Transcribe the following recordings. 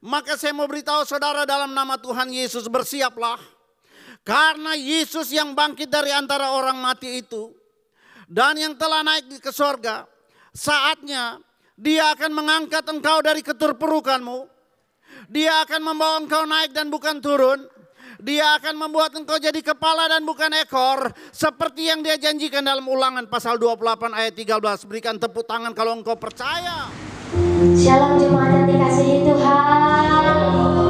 Maka saya mau beritahu saudara dalam nama Tuhan Yesus, bersiaplah. Karena Yesus yang bangkit dari antara orang mati itu dan yang telah naik ke sorga, saatnya Dia akan mengangkat engkau dari keterpurukanmu. Dia akan membawa engkau naik dan bukan turun. Dia akan membuat engkau jadi kepala dan bukan ekor. Seperti yang Dia janjikan dalam Ulangan pasal 28 ayat 13. Berikan tepuk tangan kalau engkau percaya. Shalom jemaat yang dikasihi Tuhan.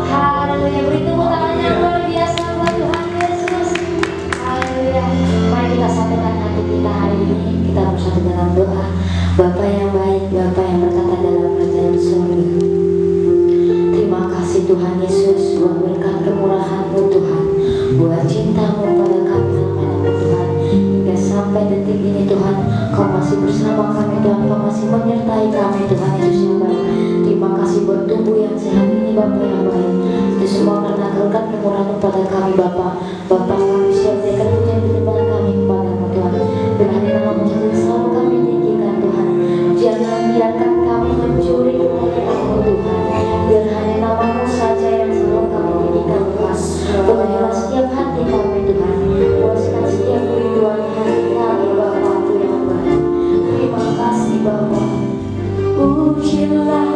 Haleluya. Beri tepuk tangan yang luar biasa buat Tuhan Yesus. Haleluya. Mari kita satukan hati kita hari ini. Kita bersatu dalam doa. Bapa yang baik, Bapa yang berkata dalam kerajaan surga. Terima kasih Tuhan Yesus buat berkat kemurahan-Mu Tuhan, buat cinta-Mu pada kami anak-anak-Mu Tuhan. Hingga sampai detik ini Tuhan, Kau masih bersama kami Tuhan, Kau masih menyertai kami Tuhan Yesus yang baik. Terima kasih buat tubuh yang sehat ini Bapa yang baik. Itu semua karena berkat kemurahan-Mu pada kami Bapa. Bapa kami siap berikan pujian penyembahan kami kepada-Mu Tuhan. Berani nama-Mu selalu kami tinggikan Tuhan. Jangan biarkan kami mencuri kemuliaan-Mu Tuhan. Biar hanya nama-Mu saja yang selalu kami tinggikan Tuhan. Penuhilah setiap hati kami Tuhan. Puaskan setiap kerinduan hati kami Bapa-Ku yang baik. Terima kasih Bapa. Pujilah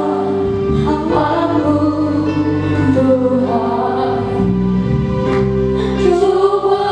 nama-Mu Tuhan. Coba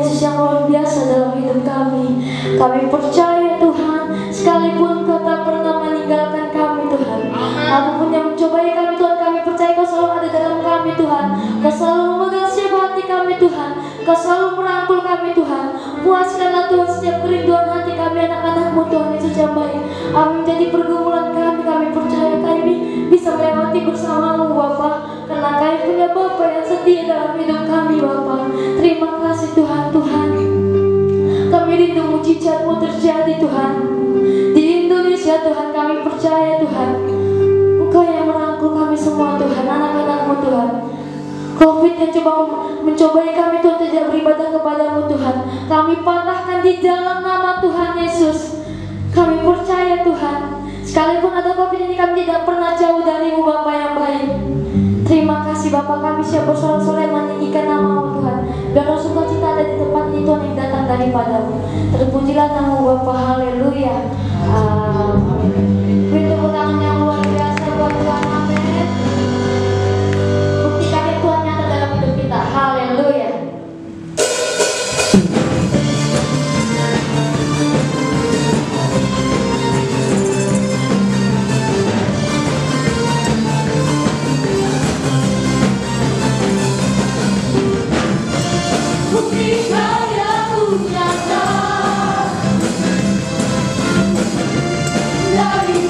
Yesus yang luar biasa dalam hidup kami. Kami percaya Tuhan, sekalipun Kau tak pernah meninggalkan kami Tuhan. Apapun yang mencobai kami Tuhan, kami percaya Kau selalu ada dalam kami Tuhan. Kau selalu memegang setiap hati kami Tuhan. Kau selalu merangkul kami Tuhan. Puaskanlah Tuhan setiap kerinduan hati kami anak-anak-Mu Tuhan Yesus yang baik. Amin. Jadi pergumulan kami percaya kami bisa melewati bersama-Mu Bapa. Karena kami punya Bapa yang setia dalam hidup kami Bapa. Terima kasih Tuhan. Kami rindu mujizat-Mu terjadi Tuhan. Di Indonesia Tuhan, kami percaya Tuhan, Engkau yang merangkul kami semua Tuhan, anak-anak-Mu Tuhan. Covid yang coba mencobai kami Tuhan tidak beribadah kepadamu Tuhan, kami patahkan di dalam nama Tuhan Yesus. Kami percaya Tuhan, sekalipun ada Covid ini kami tidak pernah jauh dari-Mu Bapa yang baik. Terima kasih Bapa, kami siap bersorak-sorai meninggikan nama-Mu Tuhan. Dan Roh sukacita ada di tempat ini Tuhan yang datang daripada-Mu. Terpujilah nama-Mu Bapa, haleluya. Amin. Beri tepuk tangan yang luar biasa buat Tuhan, amin. Buktikan yang Tuhan nyata dalam hidup kita, haleluya. Buktikan yang nyata dari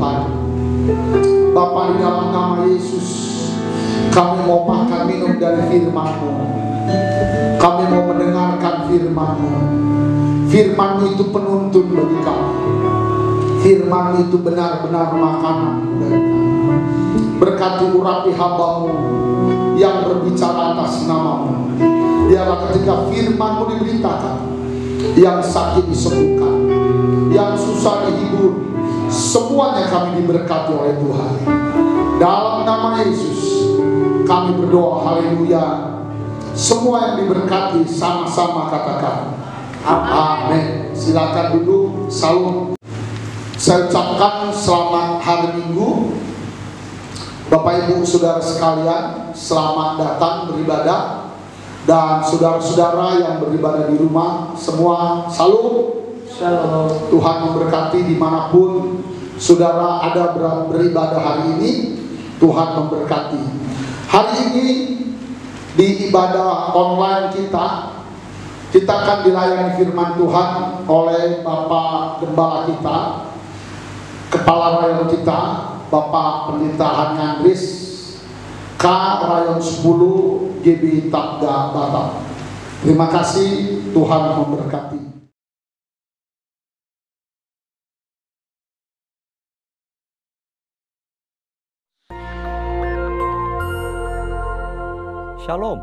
Tuhan. Bapa, di dalam nama Yesus, kami mau makan minum dari firman-Mu. Kami mau mendengarkan firman-Mu. Firman-Mu itu penuntun bagi kami. Firman-Mu itu benar-benar makanan bagi kami. Berkati urapi hamba-Mu yang berbicara atas nama-Mu. Biarlah ketika firman-Mu diberitakan, yang sakit disembuhkan, yang susah dihibur, semuanya kami diberkati oleh Tuhan. Dalam nama Yesus kami berdoa, haleluya. Semua yang diberkati sama-sama katakan amin. Silakan duduk. Salam. Saya ucapkan selamat hari Minggu. Bapak Ibu Saudara sekalian, selamat datang beribadah. Dan saudara-saudara yang beribadah di rumah, semua salam. Shalom. Tuhan memberkati dimanapun saudara ada beribadah hari ini. Tuhan memberkati. Hari ini di ibadah online kita akan dilayani firman Tuhan oleh Bapak Gembala kita, Kepala Rayon kita, Bapak Pendeta Hani Andris, K Rayon 10 GB Tabga Batam. Terima kasih, Tuhan memberkati. Shalom.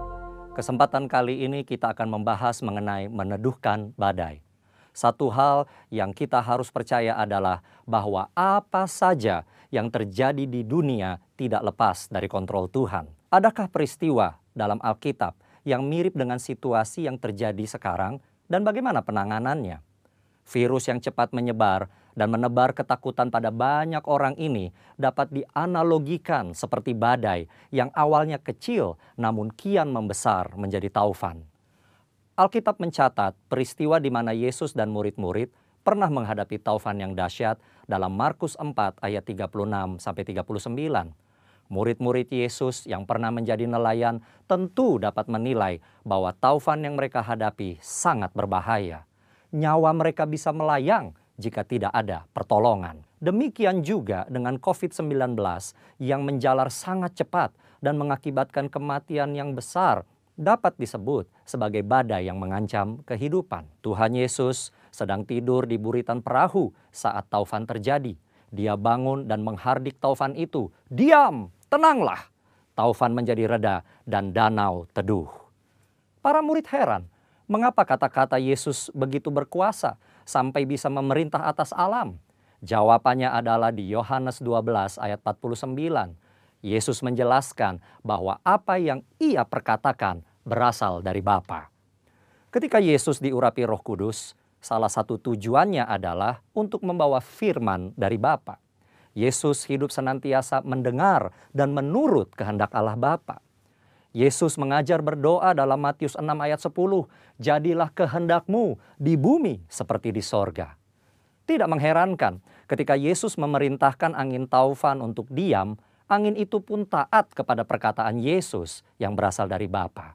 Kesempatan kali ini kita akan membahas mengenai meneduhkan badai. Satu hal yang kita harus percaya adalah bahwa apa saja yang terjadi di dunia tidak lepas dari kontrol Tuhan. Adakah peristiwa dalam Alkitab yang mirip dengan situasi yang terjadi sekarang dan bagaimana penanganannya? Virus yang cepat menyebar dan menebar ketakutan pada banyak orang ini dapat dianalogikan seperti badai yang awalnya kecil namun kian membesar menjadi taufan. Alkitab mencatat peristiwa di mana Yesus dan murid-murid pernah menghadapi taufan yang dahsyat dalam Markus 4 ayat 36-39. Murid-murid Yesus yang pernah menjadi nelayan tentu dapat menilai bahwa taufan yang mereka hadapi sangat berbahaya. Nyawa mereka bisa melayang jika tidak ada pertolongan. Demikian juga dengan COVID-19 yang menjalar sangat cepat dan mengakibatkan kematian yang besar dapat disebut sebagai badai yang mengancam kehidupan. Tuhan Yesus sedang tidur di buritan perahu saat taufan terjadi. Dia bangun dan menghardik taufan itu. Diam, tenanglah. Taufan menjadi reda dan danau teduh. Para murid heran, mengapa kata-kata Yesus begitu berkuasa sampai bisa memerintah atas alam? Jawabannya adalah di Yohanes 12 ayat 49. Yesus menjelaskan bahwa apa yang ia perkatakan berasal dari Bapa. Ketika Yesus diurapi Roh Kudus, salah satu tujuannya adalah untuk membawa firman dari Bapa. Yesus hidup senantiasa mendengar dan menurut kehendak Allah Bapa. Yesus mengajar berdoa dalam Matius 6 ayat 10, jadilah kehendakmu di bumi seperti di sorga. Tidak mengherankan ketika Yesus memerintahkan angin taufan untuk diam, angin itu pun taat kepada perkataan Yesus yang berasal dari Bapa.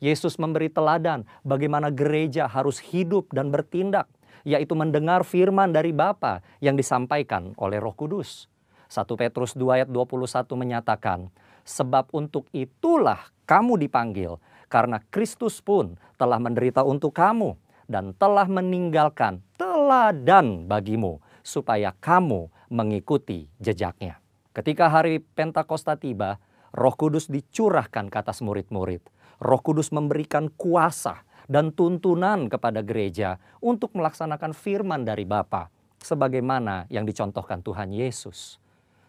Yesus memberi teladan bagaimana gereja harus hidup dan bertindak, yaitu mendengar firman dari Bapa yang disampaikan oleh Roh Kudus. 1 Petrus 2 ayat 21 menyatakan, sebab untuk itulah kamu dipanggil, karena Kristus pun telah menderita untuk kamu dan telah meninggalkan teladan bagimu, supaya kamu mengikuti jejaknya. Ketika hari Pentakosta tiba, Roh Kudus dicurahkan ke atas murid-murid. Roh Kudus memberikan kuasa dan tuntunan kepada gereja untuk melaksanakan firman dari Bapa, sebagaimana yang dicontohkan Tuhan Yesus.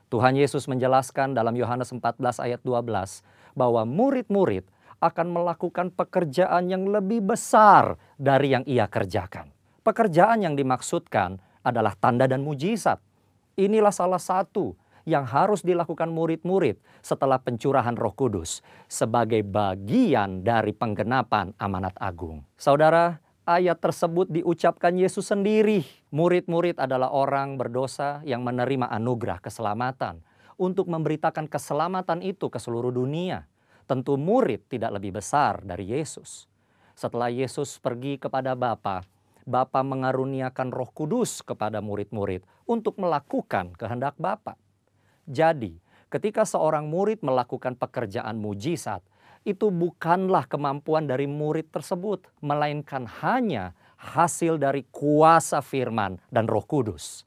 Tuhan Yesus menjelaskan dalam Yohanes 14 ayat 12 bahwa murid-murid akan melakukan pekerjaan yang lebih besar dari yang ia kerjakan. Pekerjaan yang dimaksudkan adalah tanda dan mujizat. Inilah salah satu yang harus dilakukan murid-murid setelah pencurahan Roh Kudus sebagai bagian dari penggenapan amanat agung. Saudara, ayat tersebut diucapkan Yesus sendiri. Murid-murid adalah orang berdosa yang menerima anugerah keselamatan untuk memberitakan keselamatan itu ke seluruh dunia. Tentu murid tidak lebih besar dari Yesus. Setelah Yesus pergi kepada Bapa Bapa mengaruniakan Roh Kudus kepada murid-murid untuk melakukan kehendak Bapa. Jadi, ketika seorang murid melakukan pekerjaan mujizat, itu bukanlah kemampuan dari murid tersebut, melainkan hanya hasil dari kuasa firman dan Roh Kudus.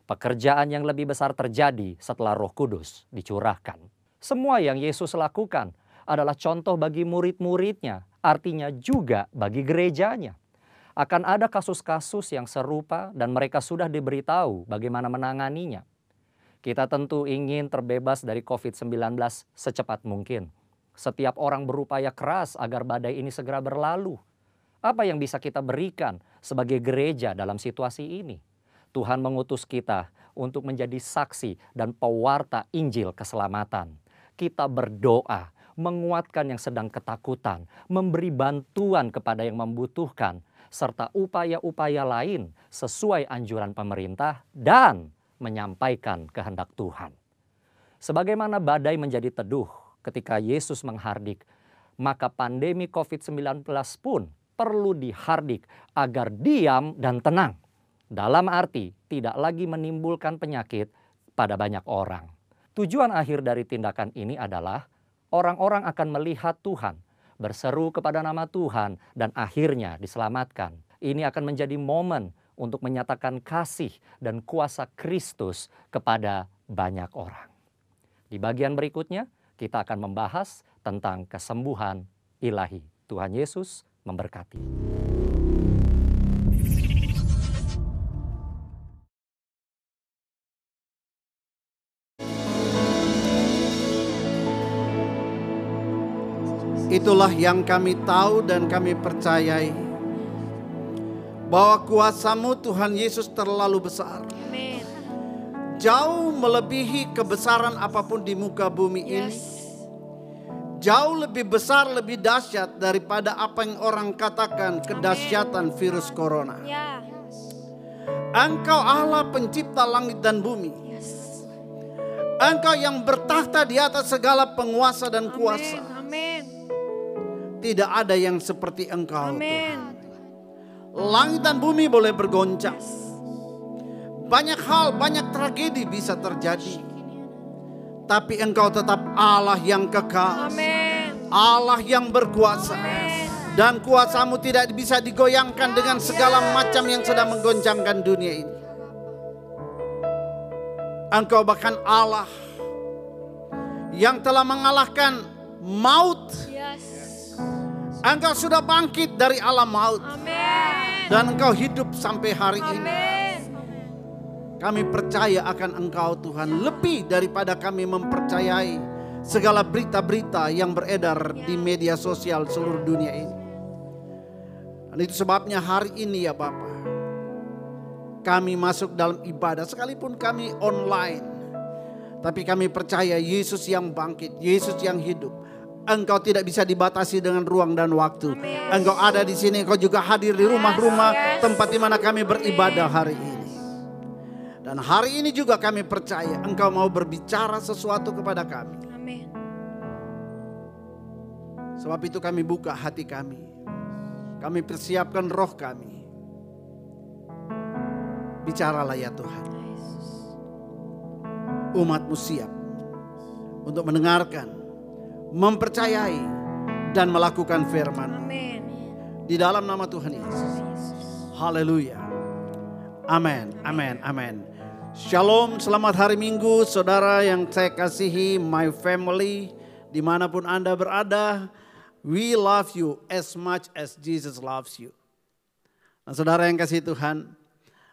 Pekerjaan yang lebih besar terjadi setelah Roh Kudus dicurahkan. Semua yang Yesus lakukan adalah contoh bagi murid-muridnya, artinya juga bagi gerejanya. Akan ada kasus-kasus yang serupa dan mereka sudah diberitahu bagaimana menanganinya. Kita tentu ingin terbebas dari COVID-19 secepat mungkin. Setiap orang berupaya keras agar badai ini segera berlalu. Apa yang bisa kita berikan sebagai gereja dalam situasi ini? Tuhan mengutus kita untuk menjadi saksi dan pewarta Injil keselamatan. Kita berdoa, menguatkan yang sedang ketakutan, memberi bantuan kepada yang membutuhkan, serta upaya-upaya lain sesuai anjuran pemerintah dan menyampaikan kehendak Tuhan. Sebagaimana badai menjadi teduh ketika Yesus menghardik, maka pandemi COVID-19 pun perlu dihardik agar diam dan tenang. Dalam arti tidak lagi menimbulkan penyakit pada banyak orang. Tujuan akhir dari tindakan ini adalah orang-orang akan melihat Tuhan, berseru kepada nama Tuhan, dan akhirnya diselamatkan. Ini akan menjadi momen untuk menyatakan kasih dan kuasa Kristus kepada banyak orang. Di bagian berikutnya, kita akan membahas tentang kesembuhan ilahi. Tuhan Yesus memberkati. Itulah yang kami tahu dan kami percayai, bahwa kuasa-Mu Tuhan Yesus terlalu besar. Amin. Jauh melebihi kebesaran apapun di muka bumi ini. Jauh lebih besar, lebih dahsyat daripada apa yang orang katakan kedahsyatan virus corona. Ya. Engkau Allah pencipta langit dan bumi. Engkau yang bertahta di atas segala penguasa dan kuasa. Amin. Tidak ada yang seperti Engkau, Amin. Tuhan. Langit dan bumi boleh bergoncang. Banyak hal, banyak tragedi bisa terjadi. Tapi Engkau tetap Allah yang kekal. Amin. Allah yang berkuasa. Amin. Dan kuasa-Mu tidak bisa digoyangkan dengan segala macam yang sedang menggoncangkan dunia ini. Engkau bahkan Allah yang telah mengalahkan maut. Engkau sudah bangkit dari alam maut. Amin. Dan Engkau hidup sampai hari ini. Amin. Kami percaya akan Engkau Tuhan, lebih daripada kami mempercayai segala berita-berita yang beredar di media sosial seluruh dunia ini. Dan itu sebabnya hari ini ya Bapa, kami masuk dalam ibadah sekalipun kami online. Tapi kami percaya Yesus yang bangkit, Yesus yang hidup. Engkau tidak bisa dibatasi dengan ruang dan waktu. Amin. Engkau ada di sini, Engkau juga hadir di rumah-rumah tempat di mana kami beribadah hari ini. Dan hari ini juga kami percaya Engkau mau berbicara sesuatu kepada kami. Amin. Sebab itu kami buka hati kami. Kami persiapkan roh kami. Bicaralah ya Tuhan. Umat-Mu siap untuk mendengarkan, mempercayai, dan melakukan firman. Amin. Di dalam nama Tuhan Yesus. Haleluya. Amin, amin, amin. Shalom, selamat hari Minggu saudara yang saya kasihi, my family, dimanapun Anda berada. We love you as much as Jesus loves you. Nah saudara yang kasih Tuhan,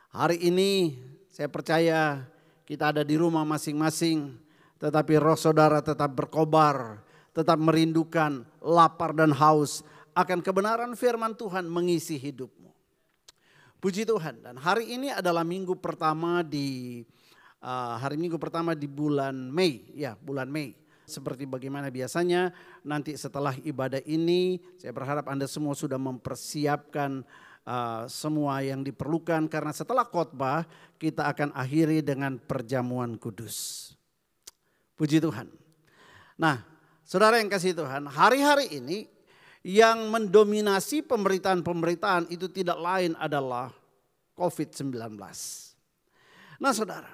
hari ini saya percaya kita ada di rumah masing-masing, tetapi roh saudara tetap berkobar, tetap merindukan, lapar dan haus akan kebenaran firman Tuhan mengisi hidupmu. Puji Tuhan. Dan hari ini adalah minggu pertama di bulan Mei, ya bulan Mei. Seperti bagaimana biasanya nanti setelah ibadah ini, saya berharap Anda semua sudah mempersiapkan semua yang diperlukan, karena setelah khotbah kita akan akhiri dengan perjamuan kudus. Puji Tuhan. Nah, saudara yang kasih Tuhan, hari-hari ini yang mendominasi pemberitaan-pemberitaan itu tidak lain adalah COVID-19. Nah saudara,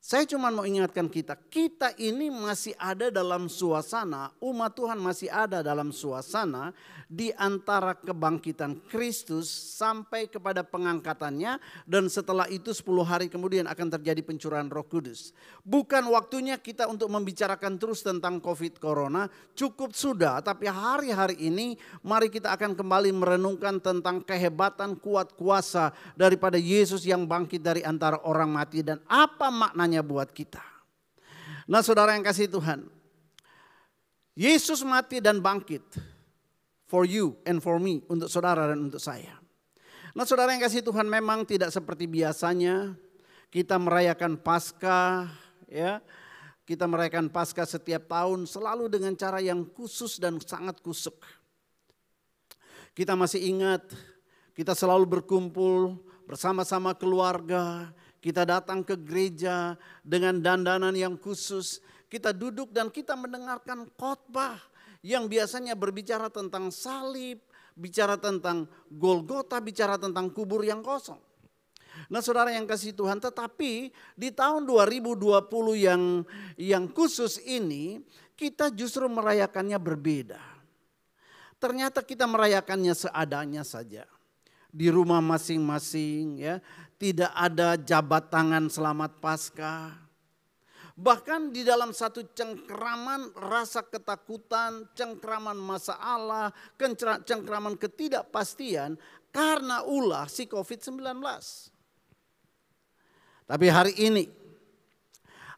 saya cuma mau ingatkan kita ini masih ada dalam suasana, umat Tuhan masih ada dalam suasana di antara kebangkitan Kristus sampai kepada pengangkatannya, dan setelah itu 10 hari kemudian akan terjadi pencurahan Roh Kudus. Bukan waktunya kita untuk membicarakan terus tentang COVID Corona, cukup sudah, tapi hari-hari ini mari kita akan kembali merenungkan tentang kehebatan kuat kuasa daripada Yesus yang bangkit dari antara orang mati dan apa maknanya buat kita. Nah saudara yang kasih Tuhan, Yesus mati dan bangkit for you and for me, untuk saudara dan untuk saya. Nah saudara yang kasih Tuhan, memang tidak seperti biasanya kita merayakan Paskah, ya. Kita merayakan Paskah setiap tahun selalu dengan cara yang khusus dan sangat kusuk. Kita masih ingat, kita selalu berkumpul bersama-sama keluarga. Kita datang ke gereja dengan dandanan yang khusus. Kita duduk dan kita mendengarkan khotbah yang biasanya berbicara tentang salib, bicara tentang Golgota, bicara tentang kubur yang kosong. Nah saudara yang kasih Tuhan, tetapi di tahun 2020 yang khusus ini kita justru merayakannya berbeda. Ternyata kita merayakannya seadanya saja. Di rumah masing-masing, ya, tidak ada jabat tangan selamat Paskah. Bahkan di dalam satu cengkraman rasa ketakutan, cengkraman masalah, cengkraman ketidakpastian karena ulah si COVID-19. Tapi hari ini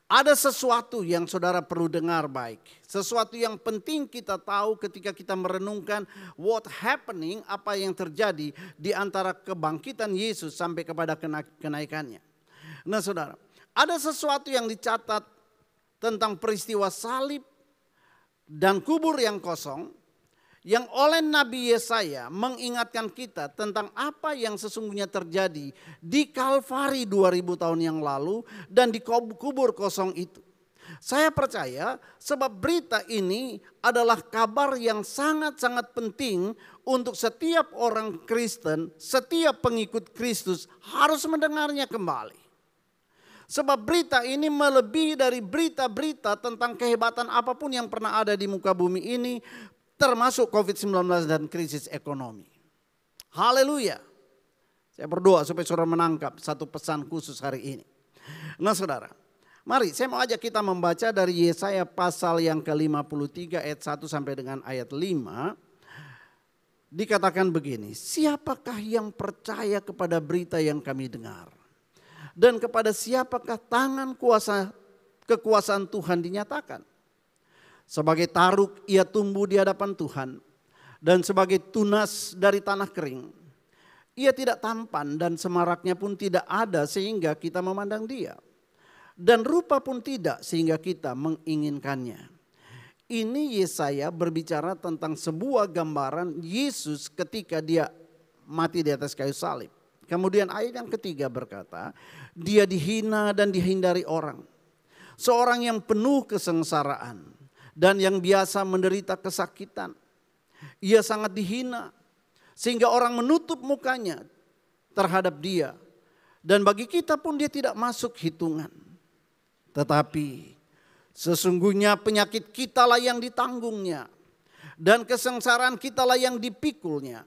ada sesuatu yang saudara perlu dengar baik. Sesuatu yang penting kita tahu ketika kita merenungkan what happening, apa yang terjadi di antara kebangkitan Yesus sampai kepada kenaikannya. Nah saudara, ada sesuatu yang dicatat tentang peristiwa salib dan kubur yang kosong, yang oleh Nabi Yesaya mengingatkan kita tentang apa yang sesungguhnya terjadi di Kalvari 2000 tahun yang lalu dan di kubur kosong itu. Saya percaya sebab berita ini adalah kabar yang sangat-sangat penting untuk setiap orang Kristen, setiap pengikut Kristus harus mendengarnya kembali. Sebab berita ini melebihi dari berita-berita tentang kehebatan apapun yang pernah ada di muka bumi ini, termasuk COVID-19 dan krisis ekonomi. Haleluya. Saya berdoa supaya saudara menangkap satu pesan khusus hari ini. Nah saudara, mari saya mau ajak kita membaca dari Yesaya pasal yang ke-53 ayat 1 sampai dengan ayat 5. Dikatakan begini, siapakah yang percaya kepada berita yang kami dengar? Dan kepada siapakah tangan kekuasaan Tuhan dinyatakan? Sebagai taruk ia tumbuh di hadapan Tuhan, dan sebagai tunas dari tanah kering. Ia tidak tampan dan semaraknya pun tidak ada sehingga kita memandang dia. Dan rupa pun tidak sehingga kita menginginkannya. Ini Yesaya berbicara tentang sebuah gambaran Yesus ketika dia mati di atas kayu salib. Kemudian ayat yang ketiga berkata, dia dihina dan dihindari orang. Seorang yang penuh kesengsaraan dan yang biasa menderita kesakitan. Ia sangat dihina sehingga orang menutup mukanya terhadap dia. Dan bagi kita pun dia tidak masuk hitungan. Tetapi sesungguhnya penyakit kitalah yang ditanggungnya. Dan kesengsaraan kitalah yang dipikulnya.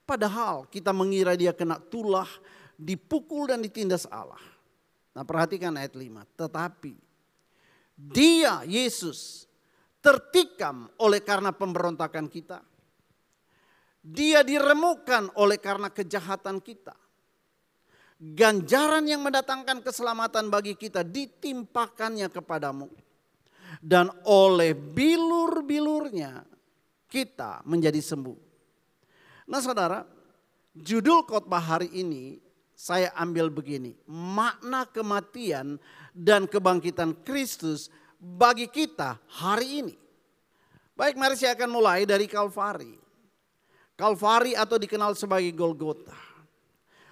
Padahal kita mengira dia kena tulah, dipukul dan ditindas Allah. Nah perhatikan ayat 5. Tetapi dia, Yesus, tertikam oleh karena pemberontakan kita. Dia diremukkan oleh karena kejahatan kita. Ganjaran yang mendatangkan keselamatan bagi kita ditimpakannya kepadamu. Dan oleh bilur-bilurnya kita menjadi sembuh. Nah saudara, judul khotbah hari ini saya ambil begini. Makna kematian dan kebangkitan Kristus bagi kita hari ini. Baik, mari saya akan mulai dari Kalvari. Kalvari atau dikenal sebagai Golgota.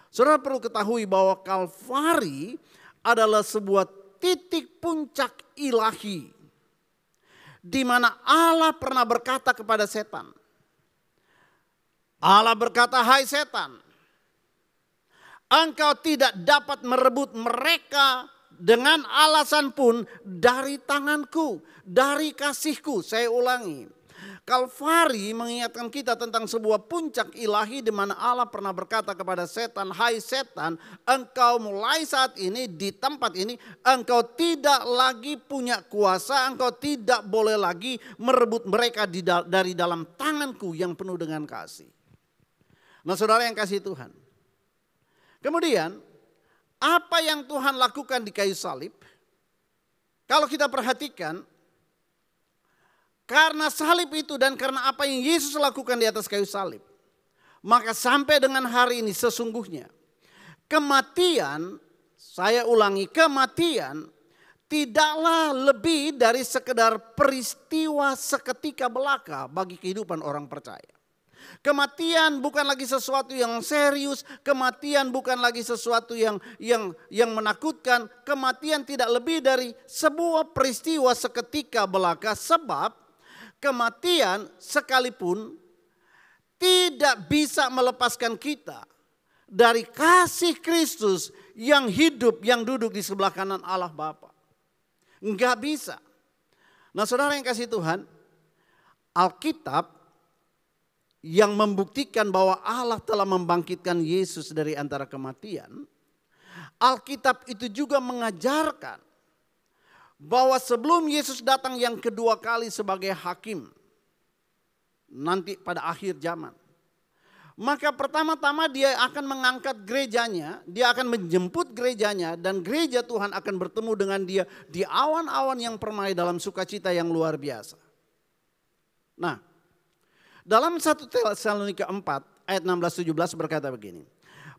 Saudara perlu ketahui bahwa Kalvari adalah sebuah titik puncak ilahi. Di mana Allah pernah berkata kepada setan, Allah berkata, hai setan, engkau tidak dapat merebut mereka dengan alasan pun dari tanganku, dari kasihku. Saya ulangi. Kalvari mengingatkan kita tentang sebuah puncak ilahi di mana Allah pernah berkata kepada setan, hai setan, engkau mulai saat ini di tempat ini, engkau tidak lagi punya kuasa, engkau tidak boleh lagi merebut mereka dari dalam tanganku yang penuh dengan kasih. Nah saudara yang kasih Tuhan. Kemudian apa yang Tuhan lakukan di kayu salib? Kalau kita perhatikan, karena salib itu dan karena apa yang Yesus lakukan di atas kayu salib, maka sampai dengan hari ini sesungguhnya kematian, saya ulangi, kematian tidaklah lebih dari sekedar peristiwa seketika belaka bagi kehidupan orang percaya. Kematian bukan lagi sesuatu yang serius, kematian bukan lagi sesuatu yang menakutkan. Kematian tidak lebih dari sebuah peristiwa seketika belaka, sebab kematian sekalipun tidak bisa melepaskan kita dari kasih Kristus yang hidup, yang duduk di sebelah kanan Allah Bapa. Enggak bisa. Nah saudara yang kasih Tuhan, Alkitab yang membuktikan bahwa Allah telah membangkitkan Yesus dari antara kematian, Alkitab itu juga mengajarkan bahwa sebelum Yesus datang yang kedua kali sebagai hakim, nanti pada akhir zaman, maka pertama-tama dia akan mengangkat gerejanya, dia akan menjemput gerejanya, dan gereja Tuhan akan bertemu dengan dia di awan-awan yang permai dalam sukacita yang luar biasa. Nah, dalam 1 Tesalonika 4 ayat 16-17 berkata begini.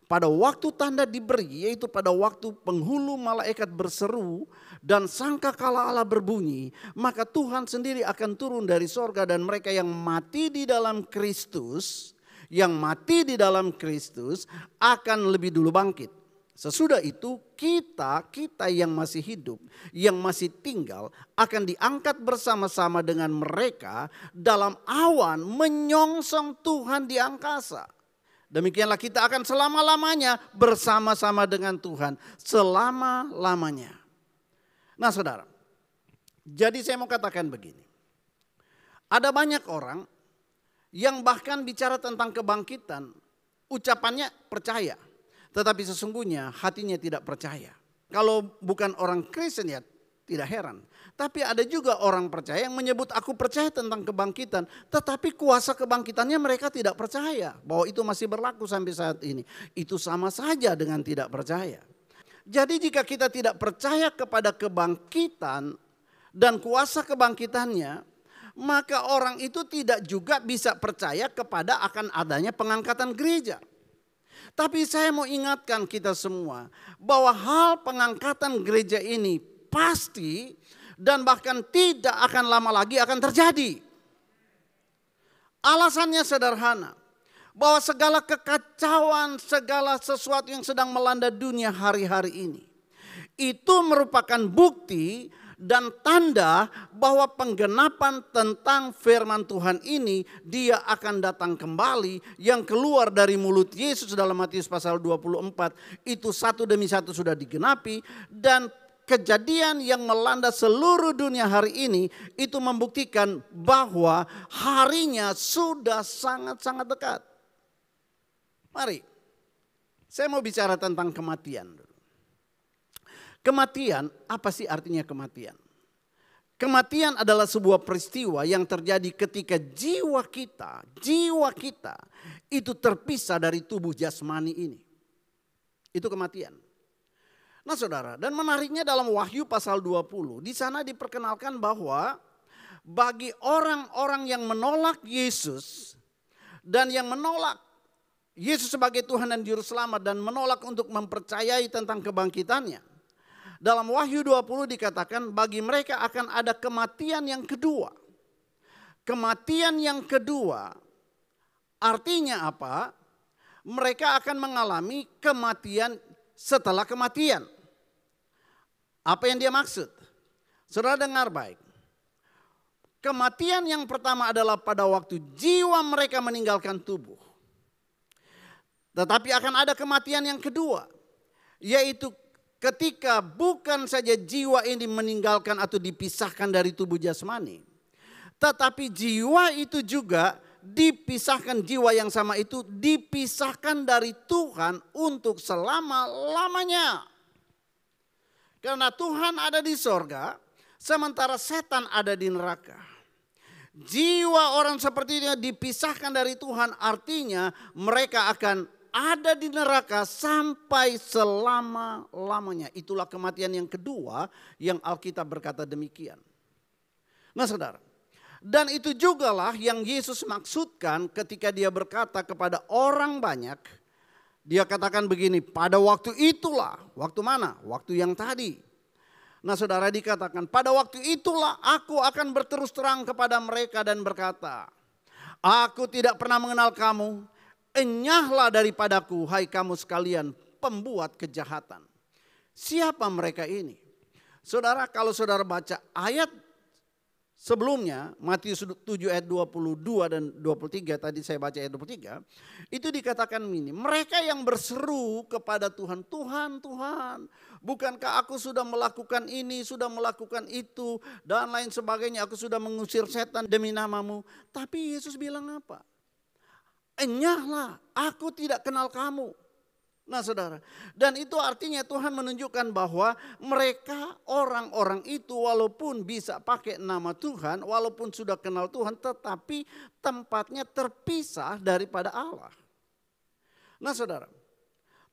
Pada waktu tanda diberi, yaitu pada waktu penghulu malaikat berseru dan sangkakala Allah berbunyi, maka Tuhan sendiri akan turun dari sorga dan mereka yang mati di dalam Kristus, akan lebih dulu bangkit. Sesudah itu kita yang masih hidup, yang masih tinggal akan diangkat bersama-sama dengan mereka dalam awan menyongsong Tuhan di angkasa. Demikianlah kita akan selama-lamanya bersama-sama dengan Tuhan. Selama-lamanya. Nah saudara, jadi saya mau katakan begini. Ada banyak orang yang bahkan bicara tentang kebangkitan, ucapannya percaya. Tetapi sesungguhnya hatinya tidak percaya. Kalau bukan orang Kristen ya tidak heran. Tapi ada juga orang percaya yang menyebut aku percaya tentang kebangkitan. Tetapi kuasa kebangkitannya mereka tidak percaya. Bahwa itu masih berlaku sampai saat ini. Itu sama saja dengan tidak percaya. Jadi jika kita tidak percaya kepada kebangkitan dan kuasa kebangkitannya, maka orang itu tidak juga bisa percaya kepada akan adanya pengangkatan gereja. Tapi saya mau ingatkan kita semua bahwa hal pengangkatan gereja ini pasti dan bahkan tidak akan lama lagi akan terjadi. Alasannya sederhana, bahwa segala kekacauan, segala sesuatu yang sedang melanda dunia hari-hari ini, itu merupakan bukti dan tanda bahwa penggenapan tentang firman Tuhan ini, dia akan datang kembali. Yang keluar dari mulut Yesus dalam Matius pasal 24, itu satu demi satu sudah digenapi. Dan kejadian yang melanda seluruh dunia hari ini itu membuktikan bahwa harinya sudah sangat-sangat dekat. Mari, saya mau bicara tentang kematian. Kematian, apa sih artinya kematian? Kematian adalah sebuah peristiwa yang terjadi ketika jiwa kita itu terpisah dari tubuh jasmani ini. Itu kematian. Nah saudara, dan menariknya dalam Wahyu pasal 20, di sana diperkenalkan bahwa bagi orang-orang yang menolak Yesus dan yang menolak Yesus sebagai Tuhan dan Juru Selamat dan menolak untuk mempercayai tentang kebangkitannya, dalam Wahyu 20 dikatakan bagi mereka akan ada kematian yang kedua. Kematian yang kedua artinya apa? Mereka akan mengalami kematian setelah kematian. Apa yang dia maksud? Saudara dengar baik. Kematian yang pertama adalah pada waktu jiwa mereka meninggalkan tubuh. Tetapi akan ada kematian yang kedua, yaitu ketika bukan saja jiwa ini meninggalkan atau dipisahkan dari tubuh jasmani, tetapi jiwa itu juga dipisahkan, jiwa yang sama itu dipisahkan dari Tuhan untuk selama-lamanya. Karena Tuhan ada di sorga, sementara setan ada di neraka. Jiwa orang seperti ini dipisahkan dari Tuhan, artinya mereka akan ada di neraka sampai selama-lamanya. Itulah kematian yang kedua yang Alkitab berkata demikian. Nah saudara, dan itu jugalah yang Yesus maksudkan ketika dia berkata kepada orang banyak. Dia katakan begini, pada waktu itulah, waktu mana? Waktu yang tadi. Nah saudara, dikatakan pada waktu itulah aku akan berterus terang kepada mereka dan berkata, aku tidak pernah mengenal kamu, enyahlah daripadaku hai kamu sekalian pembuat kejahatan. Siapa mereka ini? Saudara, kalau saudara baca ayat sebelumnya, Matius 7 ayat 22 dan 23, tadi saya baca ayat 23, itu dikatakan ini, mereka yang berseru kepada Tuhan, Tuhan, Tuhan, bukankah aku sudah melakukan ini, sudah melakukan itu, dan lain sebagainya, aku sudah mengusir setan demi namamu. Tapi Yesus bilang apa? Enyahlah, aku tidak kenal kamu. Nah saudara, dan itu artinya Tuhan menunjukkan bahwa mereka orang-orang itu walaupun bisa pakai nama Tuhan, walaupun sudah kenal Tuhan, tetapi tempatnya terpisah daripada Allah. Nah saudara,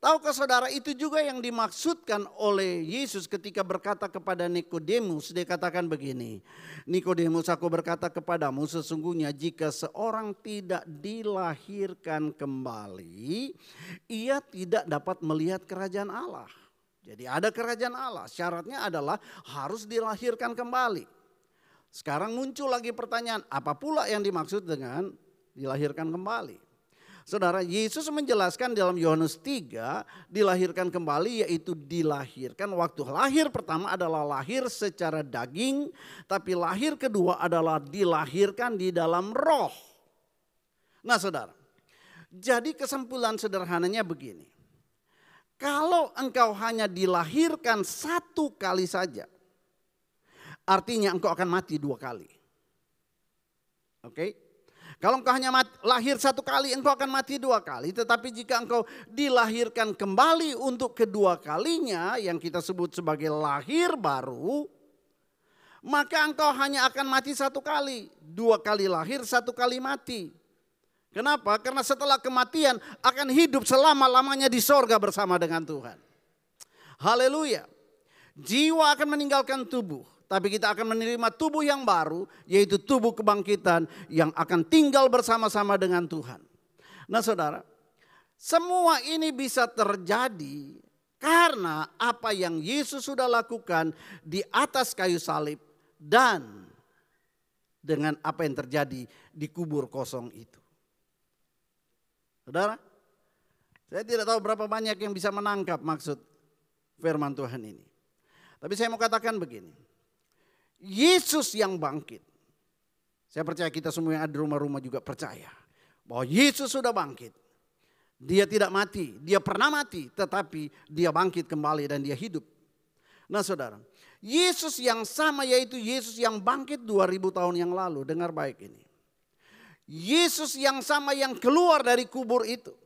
tahukah saudara itu juga yang dimaksudkan oleh Yesus ketika berkata kepada Nikodemus, dia katakan begini, Nikodemus, aku berkata kepadamu sesungguhnya jika seorang tidak dilahirkan kembali, ia tidak dapat melihat kerajaan Allah. Jadi ada kerajaan Allah, syaratnya adalah harus dilahirkan kembali. Sekarang muncul lagi pertanyaan, apa pula yang dimaksud dengan dilahirkan kembali? Saudara, Yesus menjelaskan dalam Yohanes 3, dilahirkan kembali yaitu dilahirkan. Waktu lahir pertama adalah lahir secara daging, tapi lahir kedua adalah dilahirkan di dalam roh. Nah saudara, jadi kesimpulan sederhananya begini. Kalau engkau hanya dilahirkan satu kali saja, artinya engkau akan mati dua kali. Oke? Kalau engkau hanya lahir satu kali, engkau akan mati dua kali. Tetapi jika engkau dilahirkan kembali untuk kedua kalinya, yang kita sebut sebagai lahir baru, maka engkau hanya akan mati satu kali. Dua kali lahir, satu kali mati. Kenapa? Karena setelah kematian akan hidup selama-lamanya di sorga bersama dengan Tuhan. Haleluya. Jiwa akan meninggalkan tubuh. Tapi kita akan menerima tubuh yang baru, yaitu tubuh kebangkitan yang akan tinggal bersama-sama dengan Tuhan. Nah saudara, semua ini bisa terjadi karena apa yang Yesus sudah lakukan di atas kayu salib dan dengan apa yang terjadi di kubur kosong itu. Saudara, saya tidak tahu berapa banyak yang bisa menangkap maksud firman Tuhan ini. Tapi saya mau katakan begini. Yesus yang bangkit. Saya percaya kita semua yang ada di rumah-rumah juga percaya bahwa Yesus sudah bangkit. Dia tidak mati, dia pernah mati, tetapi dia bangkit kembali dan dia hidup. Nah saudara, Yesus yang sama yaitu Yesus yang bangkit 2000 tahun yang lalu. Dengar baik ini. Yesus yang sama yang keluar dari kubur itu.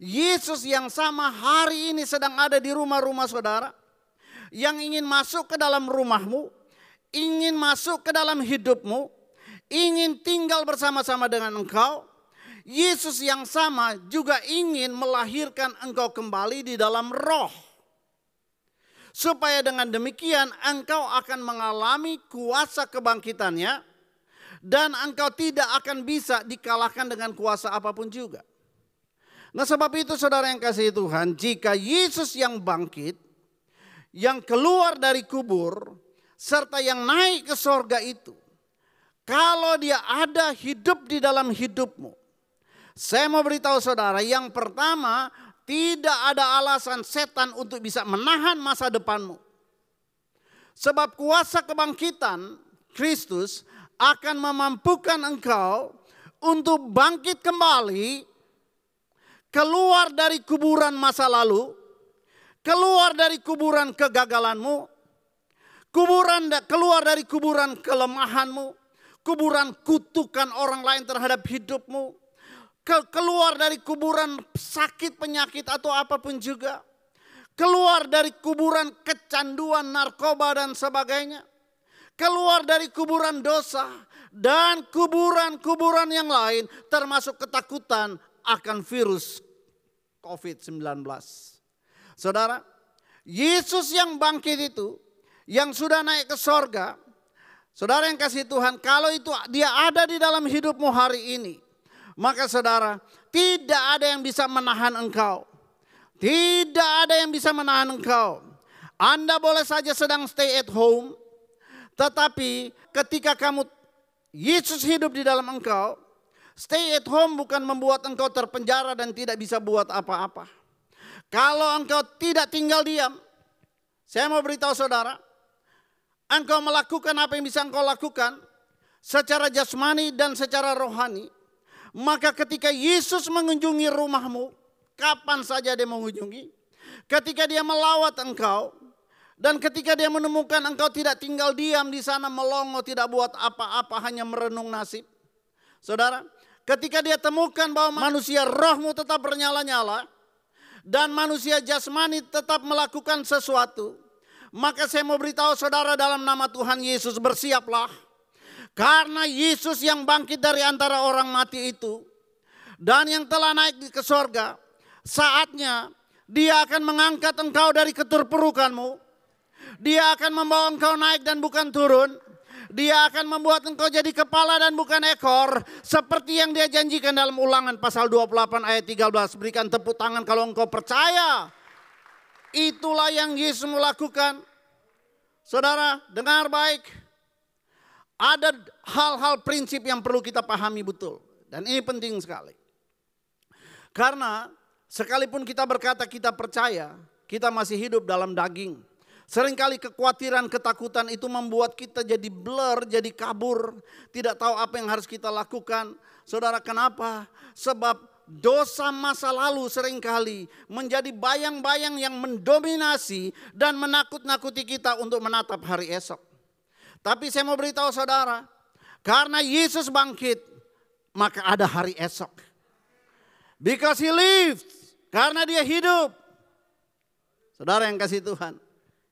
Yesus yang sama hari ini sedang ada di rumah-rumah saudara. Yang ingin masuk ke dalam rumahmu, ingin masuk ke dalam hidupmu, ingin tinggal bersama-sama dengan engkau. Yesus yang sama juga ingin melahirkan engkau kembali di dalam roh. Supaya dengan demikian engkau akan mengalami kuasa kebangkitannya. Dan engkau tidak akan bisa dikalahkan dengan kuasa apapun juga. Nah sebab itu saudara yang kasih Tuhan, jika Yesus yang bangkit, yang keluar dari kubur, serta yang naik ke sorga itu, kalau dia ada hidup di dalam hidupmu, saya mau beritahu saudara, yang pertama, tidak ada alasan setan untuk bisa menahan masa depanmu. Sebab kuasa kebangkitan Kristus akan memampukan engkau untuk bangkit kembali keluar dari kuburan masa lalu, keluar dari kuburan kegagalanmu, keluar dari kuburan kelemahanmu, kuburan kutukan orang lain terhadap hidupmu, keluar dari kuburan sakit, penyakit atau apapun juga, keluar dari kuburan kecanduan, narkoba dan sebagainya, keluar dari kuburan dosa dan kuburan-kuburan yang lain termasuk ketakutan akan virus COVID-19. Saudara, Yesus yang bangkit itu, yang sudah naik ke sorga, saudara yang kasih Tuhan, kalau itu dia ada di dalam hidupmu hari ini, maka saudara, tidak ada yang bisa menahan engkau. Tidak ada yang bisa menahan engkau. Anda boleh saja sedang stay at home, tetapi ketika Yesus hidup di dalam engkau, stay at home bukan membuat engkau terpenjara dan tidak bisa buat apa-apa. Kalau engkau tidak tinggal diam, saya mau beritahu saudara, engkau melakukan apa yang bisa engkau lakukan secara jasmani dan secara rohani. Maka ketika Yesus mengunjungi rumahmu, kapan saja dia mengunjungi, ketika dia melawat engkau, dan ketika dia menemukan engkau tidak tinggal diam di sana melongo, tidak buat apa-apa, hanya merenung nasib. Saudara, ketika dia temukan bahwa manusia rohmu tetap bernyala-nyala, dan manusia jasmani tetap melakukan sesuatu, maka saya mau beritahu saudara, dalam nama Tuhan Yesus bersiaplah. Karena Yesus yang bangkit dari antara orang mati itu, dan yang telah naik ke sorga, saatnya dia akan mengangkat engkau dari keterpurukanmu. Dia akan membawa engkau naik dan bukan turun. Dia akan membuat engkau jadi kepala dan bukan ekor. Seperti yang dia janjikan dalam Ulangan pasal 28 ayat 13. Berikan tepuk tangan kalau engkau percaya. Itulah yang Yesus melakukan. Saudara, dengar baik. Ada hal-hal prinsip yang perlu kita pahami betul. Dan ini penting sekali. Karena sekalipun kita berkata kita percaya, kita masih hidup dalam daging. Seringkali kekhawatiran, ketakutan itu membuat kita jadi blur, jadi kabur. Tidak tahu apa yang harus kita lakukan. Saudara, kenapa? Sebab dosa masa lalu seringkali menjadi bayang-bayang yang mendominasi dan menakut-nakuti kita untuk menatap hari esok. Tapi saya mau beritahu saudara, karena Yesus bangkit, maka ada hari esok. Because He lived, karena dia hidup. Saudara yang kasih Tuhan,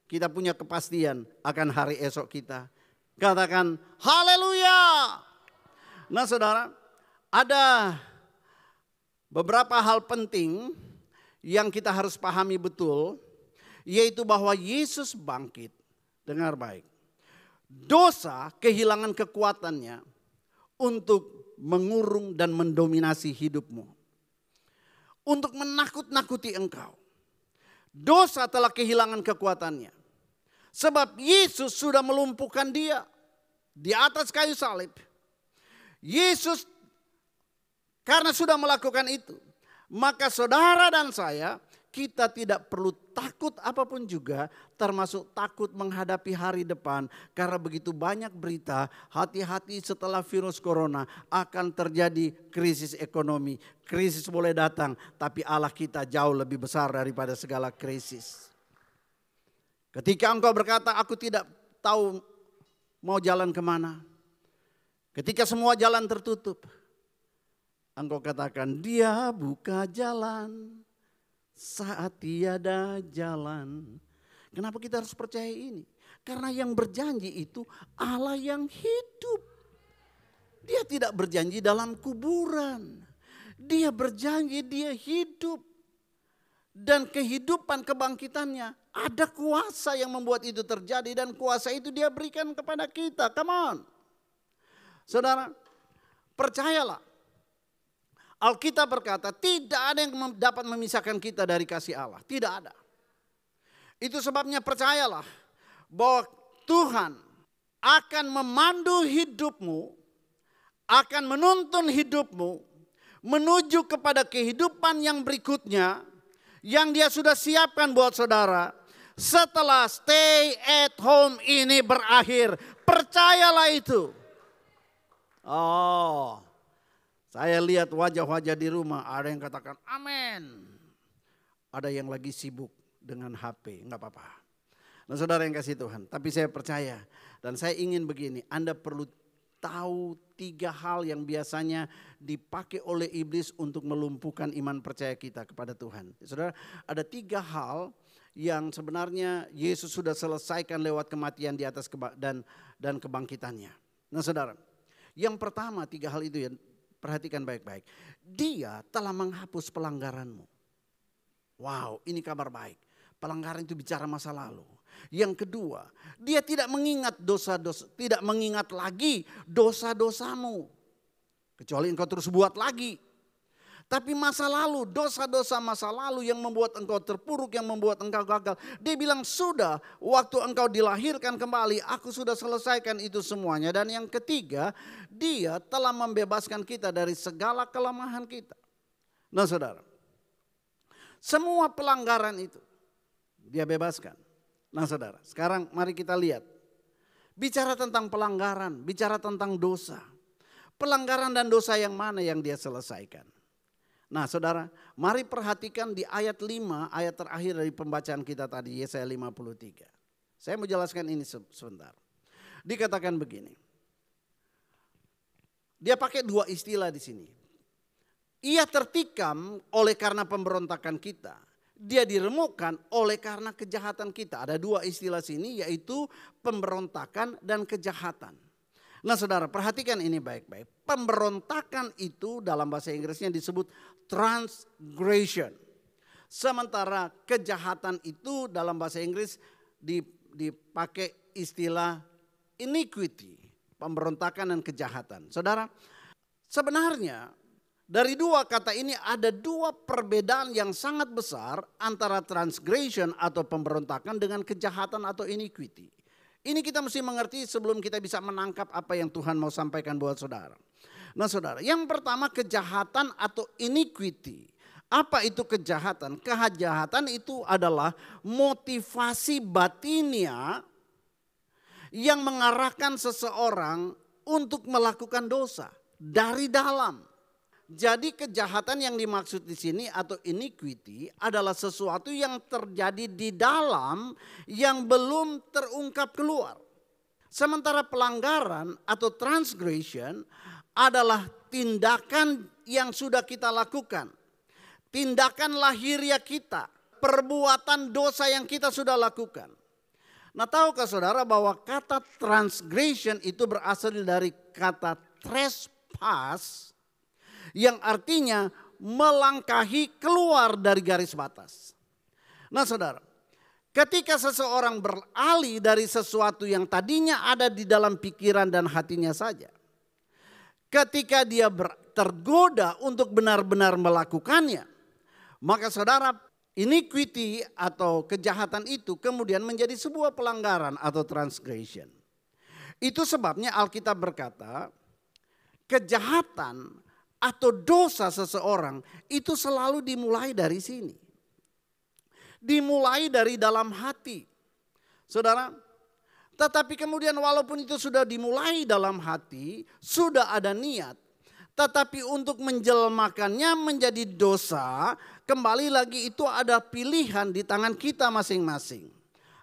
kita punya kepastian akan hari esok kita. Katakan haleluya. Nah saudara, ada beberapa hal penting yang kita harus pahami betul, yaitu bahwa Yesus bangkit. Dengar baik. Dosa kehilangan kekuatannya untuk mengurung dan mendominasi hidupmu. Untuk menakut-nakuti engkau. Dosa telah kehilangan kekuatannya. Sebab Yesus sudah melumpuhkan dia di atas kayu salib. Yesus karena sudah melakukan itu, maka saudara dan saya, kita tidak perlu takut apapun juga, termasuk takut menghadapi hari depan. Karena begitu banyak berita, hati-hati setelah virus corona akan terjadi krisis ekonomi. Krisis boleh datang, tapi Allah kita jauh lebih besar daripada segala krisis. Ketika engkau berkata, aku tidak tahu mau jalan kemana. Ketika semua jalan tertutup, engkau katakan, dia buka jalan saat tiada jalan. Kenapa kita harus percaya ini? Karena yang berjanji itu Allah yang hidup. Dia tidak berjanji dalam kuburan. Dia berjanji dia hidup. Dan kehidupan kebangkitannya ada kuasa yang membuat itu terjadi. Dan kuasa itu dia berikan kepada kita. Come on. Saudara, percayalah. Alkitab berkata tidak ada yang dapat memisahkan kita dari kasih Allah. Tidak ada. Itu sebabnya percayalah bahwa Tuhan akan memandu hidupmu, akan menuntun hidupmu menuju kepada kehidupan yang berikutnya yang dia sudah siapkan buat saudara setelah stay at home ini berakhir. Percayalah itu. Oh, Saya lihat wajah-wajah di rumah, ada yang katakan amin. Ada yang lagi sibuk dengan HP, enggak apa-apa. Nah saudara yang kasih Tuhan, tapi saya percaya dan saya ingin begini, Anda perlu tahu 3 hal yang biasanya dipakai oleh iblis untuk melumpuhkan iman percaya kita kepada Tuhan. Saudara, ada 3 hal yang sebenarnya Yesus sudah selesaikan lewat kematian di atas dan kebangkitannya. Nah saudara, yang pertama 3 hal itu ya, perhatikan baik-baik. Dia telah menghapus pelanggaranmu. Wow, ini kabar baik. Pelanggaran itu bicara masa lalu. Yang kedua, dia tidak mengingat dosa-dosa, tidak mengingat lagi dosa-dosamu. Kecuali engkau terus buat lagi. Tapi masa lalu, dosa-dosa masa lalu yang membuat engkau terpuruk, yang membuat engkau gagal. Dia bilang sudah, waktu engkau dilahirkan kembali, aku sudah selesaikan itu semuanya. Dan yang ketiga, dia telah membebaskan kita dari segala kelemahan kita. Nah saudara, semua pelanggaran itu dia bebaskan. Nah saudara, sekarang mari kita lihat. Bicara tentang pelanggaran, bicara tentang dosa. Pelanggaran dan dosa yang mana yang dia selesaikan? Nah saudara, mari perhatikan di ayat 5, ayat terakhir dari pembacaan kita tadi, Yesaya 53. Saya mau jelaskan ini sebentar. Dikatakan begini. Dia pakai 2 istilah di sini. Ia tertikam oleh karena pemberontakan kita. Dia diremukkan oleh karena kejahatan kita. Ada 2 istilah sini, yaitu pemberontakan dan kejahatan. Nah saudara, perhatikan ini baik-baik. Pemberontakan itu dalam bahasa Inggrisnya disebut transgression. Sementara kejahatan itu dalam bahasa Inggris dipakai istilah iniquity. Pemberontakan dan kejahatan. Saudara, sebenarnya dari 2 kata ini ada 2 perbedaan yang sangat besar antara transgression atau pemberontakan dengan kejahatan atau iniquity. Ini kita mesti mengerti sebelum kita bisa menangkap apa yang Tuhan mau sampaikan buat saudara. Nah saudara, yang pertama kejahatan atau iniquity. Apa itu kejahatan? Kejahatan itu adalah motivasi batinnya yang mengarahkan seseorang untuk melakukan dosa dari dalam. Jadi kejahatan yang dimaksud di sini atau iniquity adalah sesuatu yang terjadi di dalam yang belum terungkap keluar. Sementara pelanggaran atau transgression adalah tindakan yang sudah kita lakukan. Tindakan lahiriah kita, perbuatan dosa yang kita sudah lakukan. Nah tahukah saudara bahwa kata transgression itu berasal dari kata trespass, yang artinya melangkahi keluar dari garis batas. Nah saudara, ketika seseorang beralih dari sesuatu yang tadinya ada di dalam pikiran dan hatinya saja. Ketika dia tergoda untuk benar-benar melakukannya. Maka saudara, iniquity atau kejahatan itu kemudian menjadi sebuah pelanggaran atau transgression. Itu sebabnya Alkitab berkata, kejahatan atau dosa seseorang itu selalu dimulai dari sini. Dimulai dari dalam hati. Saudara, tetapi kemudian walaupun itu sudah dimulai dalam hati, sudah ada niat. Tetapi untuk menjelmakannya menjadi dosa, kembali lagi itu ada pilihan di tangan kita masing-masing.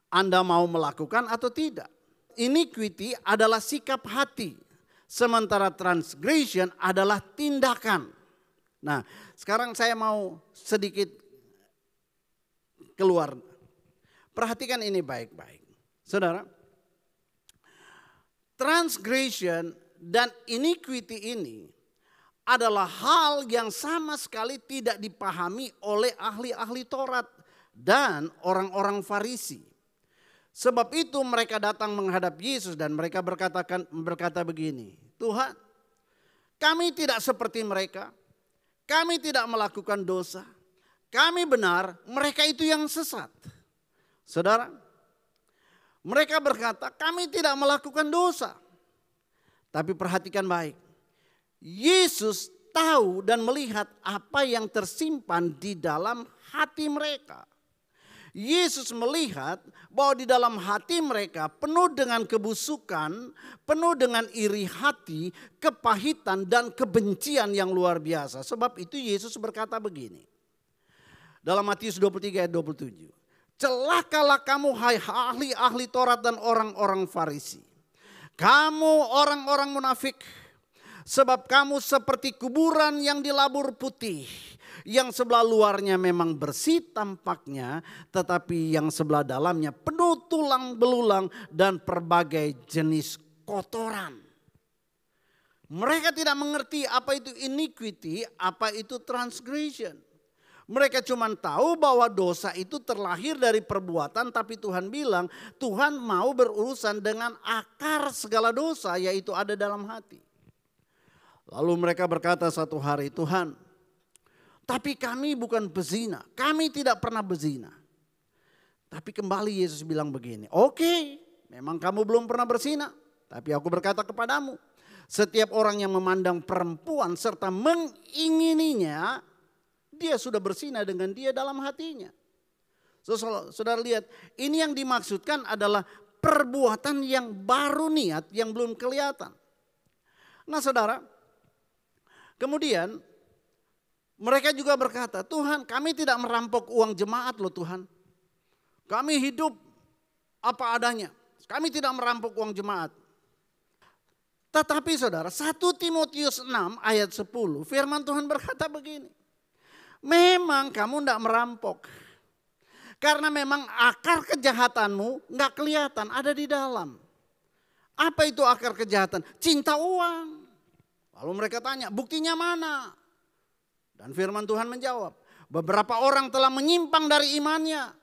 Anda mau melakukan atau tidak. Iniquity adalah sikap hati. Sementara transgression adalah tindakan. Nah, sekarang saya mau sedikit keluar. Perhatikan ini baik-baik. Saudara, transgression dan iniquity ini adalah hal yang sama sekali tidak dipahami oleh ahli-ahli Taurat dan orang-orang Farisi. Sebab itu mereka datang menghadap Yesus dan mereka berkata begini, Tuhan, kami tidak seperti mereka, kami tidak melakukan dosa, kami benar, mereka itu yang sesat. Saudara, mereka berkata kami tidak melakukan dosa. Tapi perhatikan baik, Yesus tahu dan melihat apa yang tersimpan di dalam hati mereka. Yesus melihat bahwa di dalam hati mereka penuh dengan kebusukan, penuh dengan iri hati, kepahitan dan kebencian yang luar biasa. Sebab itu Yesus berkata begini. Dalam Matius 23 ayat 27. Celakalah kamu hai ahli-ahli Taurat dan orang-orang Farisi. Kamu orang-orang munafik. Sebab kamu seperti kuburan yang dilabur putih. Yang sebelah luarnya memang bersih tampaknya, tetapi yang sebelah dalamnya penuh tulang belulang dan berbagai jenis kotoran. Mereka tidak mengerti apa itu iniquity, apa itu transgression. Mereka cuma tahu bahwa dosa itu terlahir dari perbuatan, tapi Tuhan bilang Tuhan mau berurusan dengan akar segala dosa, yaitu ada dalam hati. Lalu mereka berkata satu hari, Tuhan, tapi kami bukan bezina, kami tidak pernah bezina. Tapi kembali Yesus bilang begini, oke, memang kamu belum pernah berzina, tapi aku berkata kepadamu, setiap orang yang memandang perempuan serta mengingininya, dia sudah berzina dengan dia dalam hatinya. Saudara lihat, ini yang dimaksudkan adalah perbuatan yang baru niat yang belum kelihatan. Nah saudara, kemudian mereka juga berkata, Tuhan kami tidak merampok uang jemaat loh Tuhan. Kami hidup apa adanya. Kami tidak merampok uang jemaat. Tetapi saudara, 1 Timotius 6 ayat 10 firman Tuhan berkata begini. Memang kamu tidak merampok. Karena memang akar kejahatanmu nggak kelihatan, ada di dalam. Apa itu akar kejahatan? Cinta uang. Lalu mereka tanya, buktinya mana? Dan firman Tuhan menjawab, beberapa orang telah menyimpang dari imannya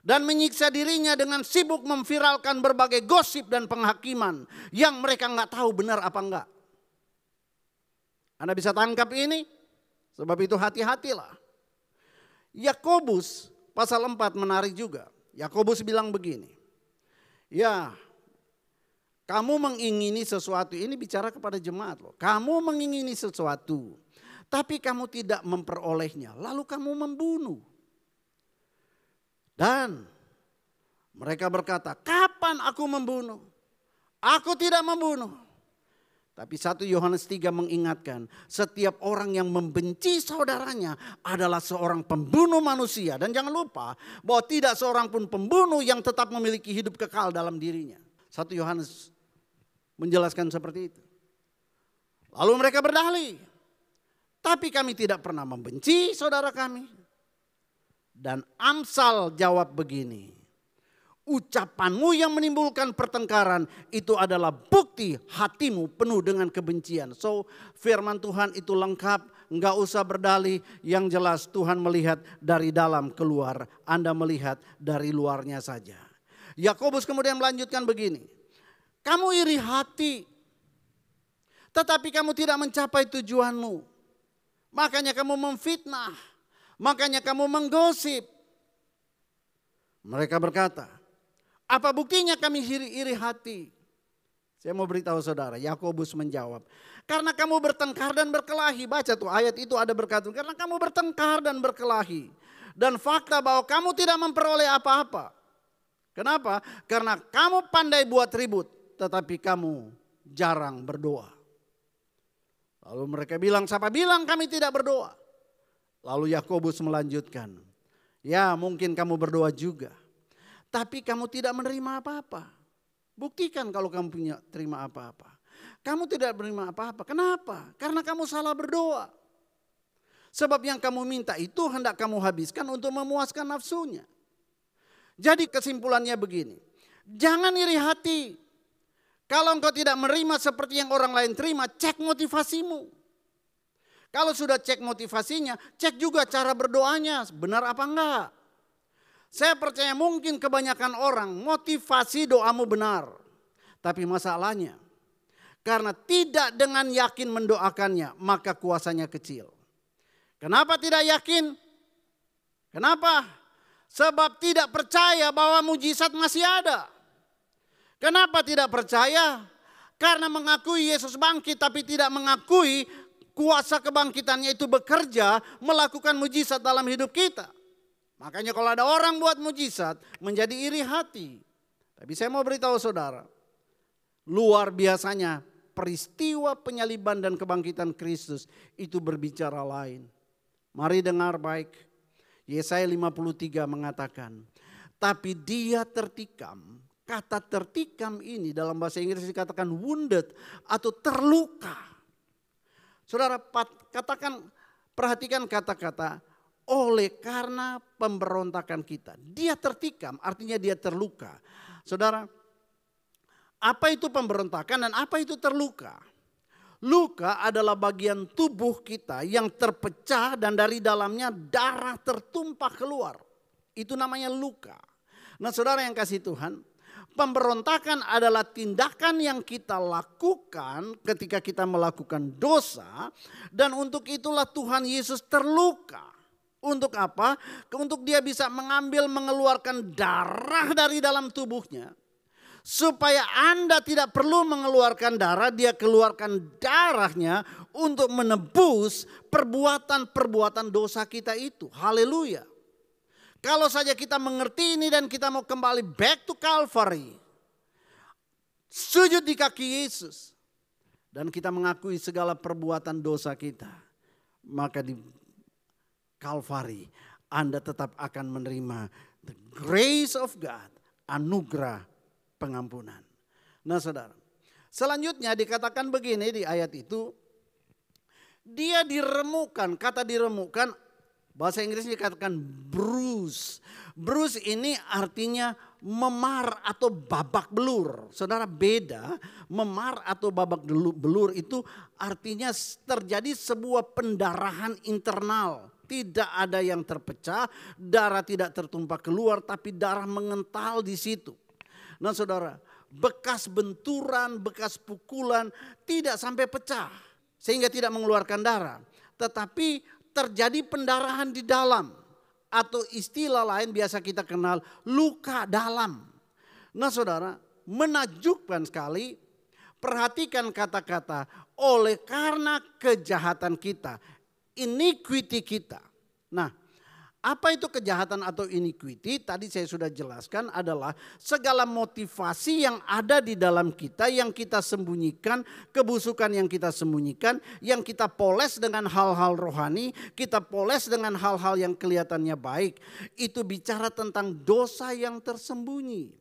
dan menyiksa dirinya dengan sibuk memviralkan berbagai gosip dan penghakiman yang mereka nggak tahu benar apa enggak. Anda bisa tangkap ini? Sebab itu hati-hatilah. Yakobus pasal 4 menarik juga. Yakobus bilang begini. Ya, kamu mengingini sesuatu, ini bicara kepada jemaat loh. Kamu mengingini sesuatu, tapi kamu tidak memperolehnya, lalu kamu membunuh. Dan mereka berkata, kapan aku membunuh? Aku tidak membunuh. Tapi 1 Yohanes 3 mengingatkan, setiap orang yang membenci saudaranya adalah seorang pembunuh manusia. Dan jangan lupa bahwa tidak seorang pun pembunuh yang tetap memiliki hidup kekal dalam dirinya. 1 Yohanes menjelaskan seperti itu. Lalu mereka berdalih, tapi kami tidak pernah membenci saudara kami. Dan Amsal jawab begini, ucapanmu yang menimbulkan pertengkaran itu adalah bukti hatimu penuh dengan kebencian. So firman Tuhan itu lengkap, enggak usah berdalih. Yang jelas Tuhan melihat dari dalam keluar, Anda melihat dari luarnya saja. Yakobus kemudian melanjutkan begini, kamu iri hati, tetapi kamu tidak mencapai tujuanmu. Makanya kamu memfitnah, makanya kamu menggosip. Mereka berkata, apa buktinya kami iri hati? Saya mau beritahu saudara, Yakobus menjawab, karena kamu bertengkar dan berkelahi. Baca tuh ayat itu ada berkata, karena kamu bertengkar dan berkelahi. Dan fakta bahwa kamu tidak memperoleh apa-apa. Kenapa? Karena kamu pandai buat ribut, tetapi kamu jarang berdoa. Lalu mereka bilang, siapa bilang kami tidak berdoa? Lalu Yakobus melanjutkan, ya mungkin kamu berdoa juga, tapi kamu tidak menerima apa-apa. Buktikan kalau kamu punya terima apa-apa. Kamu tidak menerima apa-apa. Kenapa? Karena kamu salah berdoa. Sebab yang kamu minta itu hendak kamu habiskan untuk memuaskan nafsunya. Jadi kesimpulannya begini, jangan iri hati. Kalau engkau tidak menerima seperti yang orang lain terima, cek motivasimu. Kalau sudah cek motivasinya, cek juga cara berdoanya, benar apa enggak. Saya percaya mungkin kebanyakan orang motivasi doamu benar. Tapi masalahnya, karena tidak dengan yakin mendoakannya, maka kuasanya kecil. Kenapa tidak yakin? Kenapa? Sebab tidak percaya bahwa mujizat masih ada. Kenapa tidak percaya? Karena mengakui Yesus bangkit tapi tidak mengakui kuasa kebangkitannya itu bekerja melakukan mujizat dalam hidup kita. Makanya kalau ada orang buat mujizat menjadi iri hati. Tapi saya mau beritahu saudara, luar biasanya peristiwa penyaliban dan kebangkitan Kristus itu berbicara lain. Mari dengar baik. Yesaya 53 mengatakan, tapi dia tertikam. Kata tertikam ini dalam bahasa Inggris dikatakan wounded atau terluka. Saudara perhatikan kata-kata oleh karena pemberontakan kita. Dia tertikam artinya dia terluka. Saudara, apa itu pemberontakan dan apa itu terluka? Luka adalah bagian tubuh kita yang terpecah dan dari dalamnya darah tertumpah keluar. Itu namanya luka. Nah saudara yang kasih Tuhan, pemberontakan adalah tindakan yang kita lakukan ketika kita melakukan dosa. Dan untuk itulah Tuhan Yesus terluka. Untuk apa? Untuk dia bisa mengeluarkan darah dari dalam tubuhnya. Supaya Anda tidak perlu mengeluarkan darah, dia keluarkan darahnya untuk menebus perbuatan-perbuatan dosa kita itu. Haleluya. Kalau saja kita mengerti ini dan kita mau kembali back to Calvary. Sujud di kaki Yesus. Dan kita mengakui segala perbuatan dosa kita. Maka di Calvary Anda tetap akan menerima the grace of God. Anugerah pengampunan. Nah saudara. Selanjutnya dikatakan begini di ayat itu. Dia diremukan. Kata diremukan. Bahasa Inggrisnya dikatakan bruise. Bruise ini artinya memar atau babak belur. Saudara beda, memar atau babak belur itu artinya terjadi sebuah pendarahan internal. Tidak ada yang terpecah, darah tidak tertumpah keluar tapi darah mengental di situ. Nah saudara, bekas benturan, bekas pukulan tidak sampai pecah sehingga tidak mengeluarkan darah. Tetapi terjadi pendarahan di dalam atau istilah lain biasa kita kenal luka dalam. Nah saudara, menakjubkan sekali. Perhatikan kata-kata oleh karena kejahatan kita, iniquity kita. Nah, apa itu kejahatan atau iniquity? Tadi saya sudah jelaskan adalah segala motivasi yang ada di dalam kita yang kita sembunyikan, kebusukan yang kita sembunyikan, yang kita poles dengan hal-hal rohani, kita poles dengan hal-hal yang kelihatannya baik. Itu bicara tentang dosa yang tersembunyi.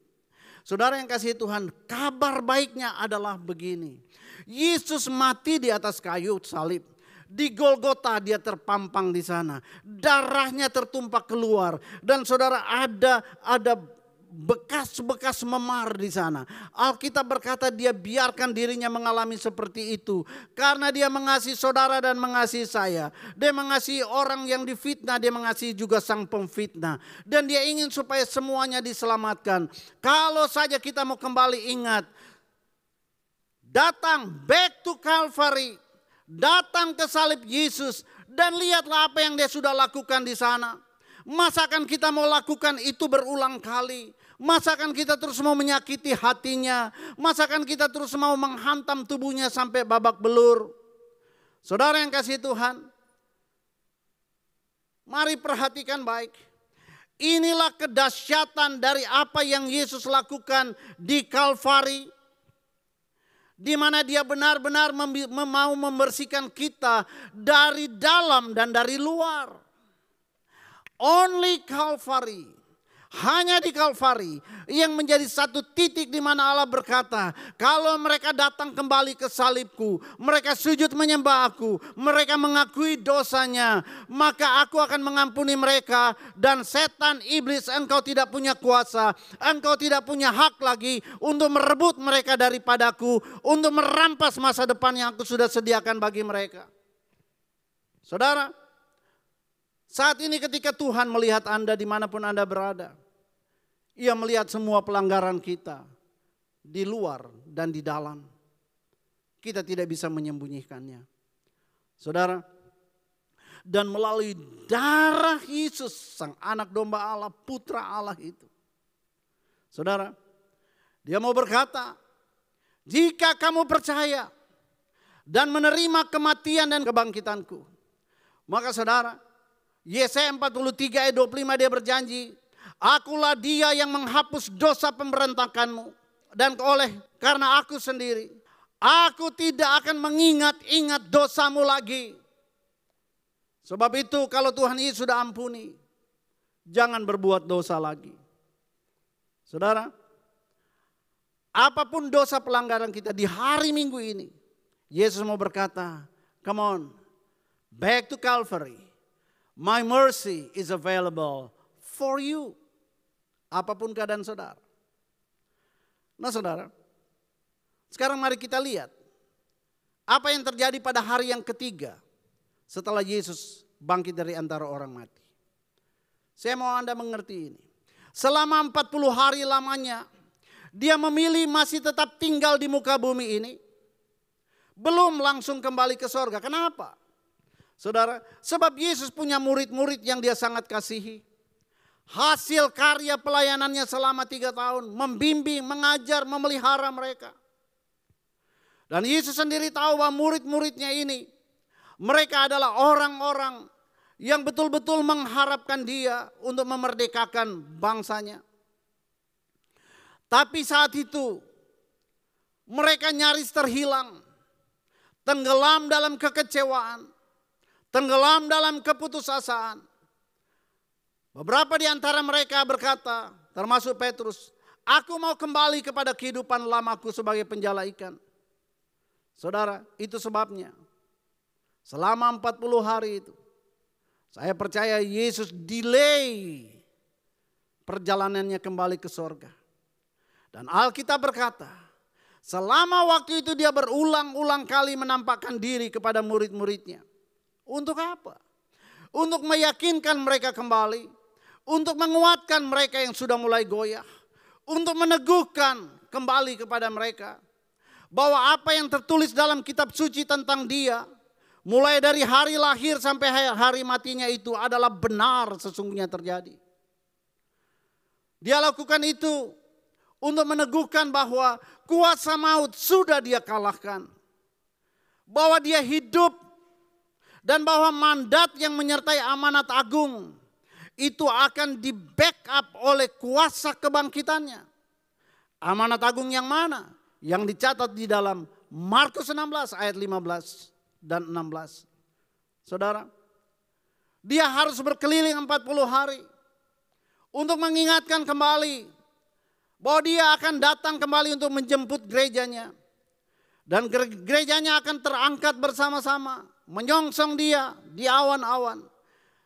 Saudara yang kasih Tuhan, kabar baiknya adalah begini. Yesus mati di atas kayu salib. Di Golgota dia terpampang di sana. Darahnya tertumpah keluar. Dan saudara ada bekas-bekas memar di sana. Alkitab berkata dia biarkan dirinya mengalami seperti itu. Karena dia mengasihi saudara dan mengasihi saya. Dia mengasihi orang yang difitnah. Dia mengasihi juga sang pemfitnah. Dan dia ingin supaya semuanya diselamatkan. Kalau saja kita mau kembali ingat. Datang back to Calvary. Datang ke salib Yesus dan lihatlah apa yang dia sudah lakukan di sana. Masakan kita mau lakukan itu berulang kali? Masakan kita terus mau menyakiti hatinya? Masakan kita terus mau menghantam tubuhnya sampai babak belur? Saudara yang kasih Tuhan, mari perhatikan baik. Inilah kedahsyatan dari apa yang Yesus lakukan di Calvary. Di mana dia benar-benar mau membersihkan kita dari dalam dan dari luar. Only Calvary. Hanya di Calvary yang menjadi satu titik di mana Allah berkata, kalau mereka datang kembali ke salibku, mereka sujud menyembah aku, mereka mengakui dosanya, maka aku akan mengampuni mereka dan setan iblis engkau tidak punya kuasa, engkau tidak punya hak lagi untuk merebut mereka daripadaku, untuk merampas masa depan yang aku sudah sediakan bagi mereka. Saudara, saat ini ketika Tuhan melihat Anda dimanapun Anda berada, Ia melihat semua pelanggaran kita di luar dan di dalam. Kita tidak bisa menyembunyikannya. Saudara, dan melalui darah Yesus, Sang Anak Domba Allah, Putra Allah itu. Saudara, Dia mau berkata, jika kamu percaya dan menerima kematian dan kebangkitanku, maka saudara, Yesaya 43 ayat 25 dia berjanji, akulah dia yang menghapus dosa pemberontakanmu. Dan karena aku sendiri, aku tidak akan mengingat-ingat dosamu lagi. Sebab itu kalau Tuhan Yesus sudah ampuni, jangan berbuat dosa lagi. Saudara, apapun dosa pelanggaran kita di hari Minggu ini, Yesus mau berkata, come on, back to Calvary. My mercy is available for you. Apapun keadaan saudara. Nah saudara, sekarang mari kita lihat apa yang terjadi pada hari yang ketiga setelah Yesus bangkit dari antara orang mati. Saya mau Anda mengerti ini. Selama 40 hari lamanya dia memilih masih tetap tinggal di muka bumi ini. Belum langsung kembali ke sorga. Kenapa? Saudara, sebab Yesus punya murid-murid yang dia sangat kasihi. Hasil karya pelayanannya selama 3 tahun. Membimbing, mengajar, memelihara mereka. Dan Yesus sendiri tahu bahwa murid-muridnya ini, mereka adalah orang-orang yang betul-betul mengharapkan dia untuk memerdekakan bangsanya. Tapi saat itu, mereka nyaris terhilang. Tenggelam dalam kekecewaan. Tenggelam dalam keputusasaan. Beberapa di antara mereka berkata, termasuk Petrus, aku mau kembali kepada kehidupan lamaku sebagai penjala ikan. Saudara, itu sebabnya selama 40 hari itu, saya percaya Yesus delay perjalanannya kembali ke sorga. Dan Alkitab berkata, selama waktu itu dia berulang-ulang kali menampakkan diri kepada murid-muridnya. Untuk apa? Untuk meyakinkan mereka kembali. Untuk menguatkan mereka yang sudah mulai goyah. Untuk meneguhkan kembali kepada mereka. Bahwa apa yang tertulis dalam kitab suci tentang dia. Mulai dari hari lahir sampai hari matinya itu adalah benar sesungguhnya terjadi. Dia lakukan itu untuk meneguhkan bahwa kuasa maut sudah dia kalahkan. Bahwa dia hidup. Dan bahwa mandat yang menyertai amanat agung itu akan di backup oleh kuasa kebangkitannya. Amanat agung yang mana? Yang dicatat di dalam Markus 16 ayat 15 dan 16. Saudara, dia harus berkeliling 40 hari untuk mengingatkan kembali bahwa dia akan datang kembali untuk menjemput gerejanya. Dan gerejanya akan terangkat bersama-sama. Menyongsong dia di awan-awan.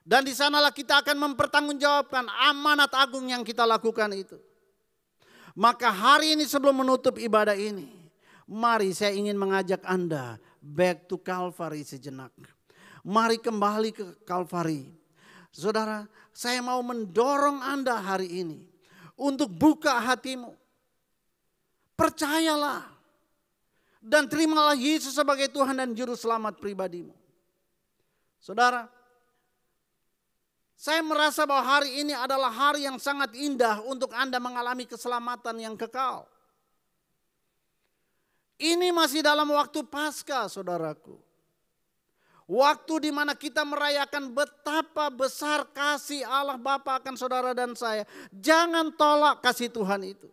Dan di sanalah kita akan mempertanggungjawabkan amanat agung yang kita lakukan itu. Maka hari ini sebelum menutup ibadah ini, mari saya ingin mengajak Anda back to Calvary sejenak. Mari kembali ke Calvary. Saudara, saya mau mendorong Anda hari ini untuk buka hatimu. Percayalah. Dan terimalah Yesus sebagai Tuhan dan Juru Selamat pribadimu. Saudara, saya merasa bahwa hari ini adalah hari yang sangat indah untuk Anda mengalami keselamatan yang kekal. Ini masih dalam waktu Paskah, saudaraku. Waktu di mana kita merayakan betapa besar kasih Allah Bapa akan saudara dan saya. Jangan tolak kasih Tuhan itu.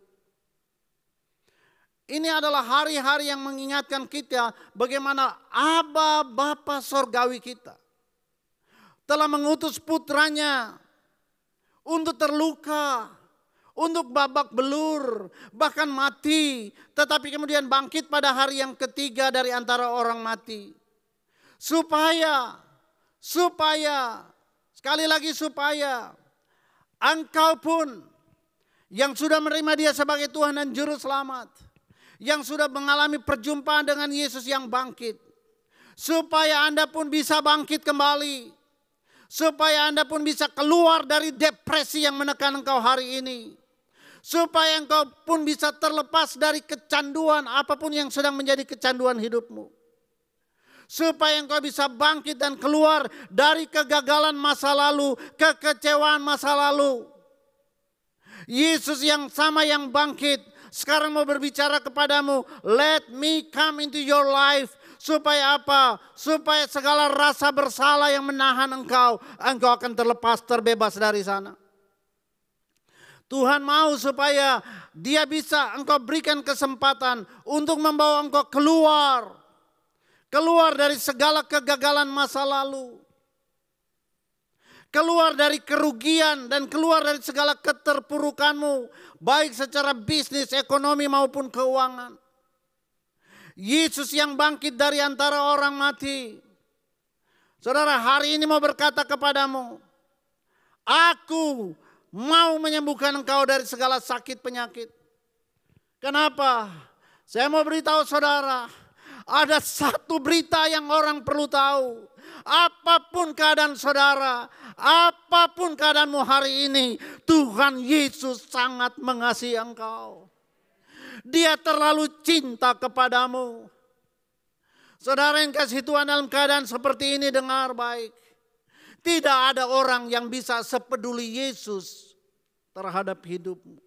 Ini adalah hari-hari yang mengingatkan kita bagaimana Aba Bapa Sorgawi kita telah mengutus putranya untuk terluka, untuk babak belur, bahkan mati. Tetapi kemudian bangkit pada hari yang ketiga dari antara orang mati. Supaya, sekali lagi supaya engkau pun yang sudah menerima dia sebagai Tuhan dan Juru Selamat, yang sudah mengalami perjumpaan dengan Yesus yang bangkit. Supaya Anda pun bisa bangkit kembali. Supaya Anda pun bisa keluar dari depresi yang menekan engkau hari ini. Supaya engkau pun bisa terlepas dari kecanduan apapun yang sedang menjadi kecanduan hidupmu. Supaya engkau bisa bangkit dan keluar dari kegagalan masa lalu, kekecewaan masa lalu. Yesus yang sama yang bangkit sekarang mau berbicara kepadamu, let me come into your life Supaya apa? Supaya segala rasa bersalah yang menahan engkau akan terlepas, terbebas dari sana. Tuhan mau supaya dia bisa engkau berikan kesempatan untuk membawa engkau keluar. Keluar dari segala kegagalan masa lalu. Keluar dari kerugian dan keluar dari segala keterpurukanmu. Baik secara bisnis, ekonomi maupun keuangan. Yesus yang bangkit dari antara orang mati. Saudara, hari ini mau berkata kepadamu, aku mau menyembuhkan engkau dari segala sakit penyakit. Kenapa? Saya mau beritahu saudara, ada satu berita yang orang perlu tahu. Apapun keadaan saudara, apapun keadaanmu hari ini, Tuhan Yesus sangat mengasihi engkau. Dia terlalu cinta kepadamu. Saudara yang kasih Tuhan, dalam keadaan seperti ini dengar baik. Tidak ada orang yang bisa sepeduli Yesus terhadap hidupmu.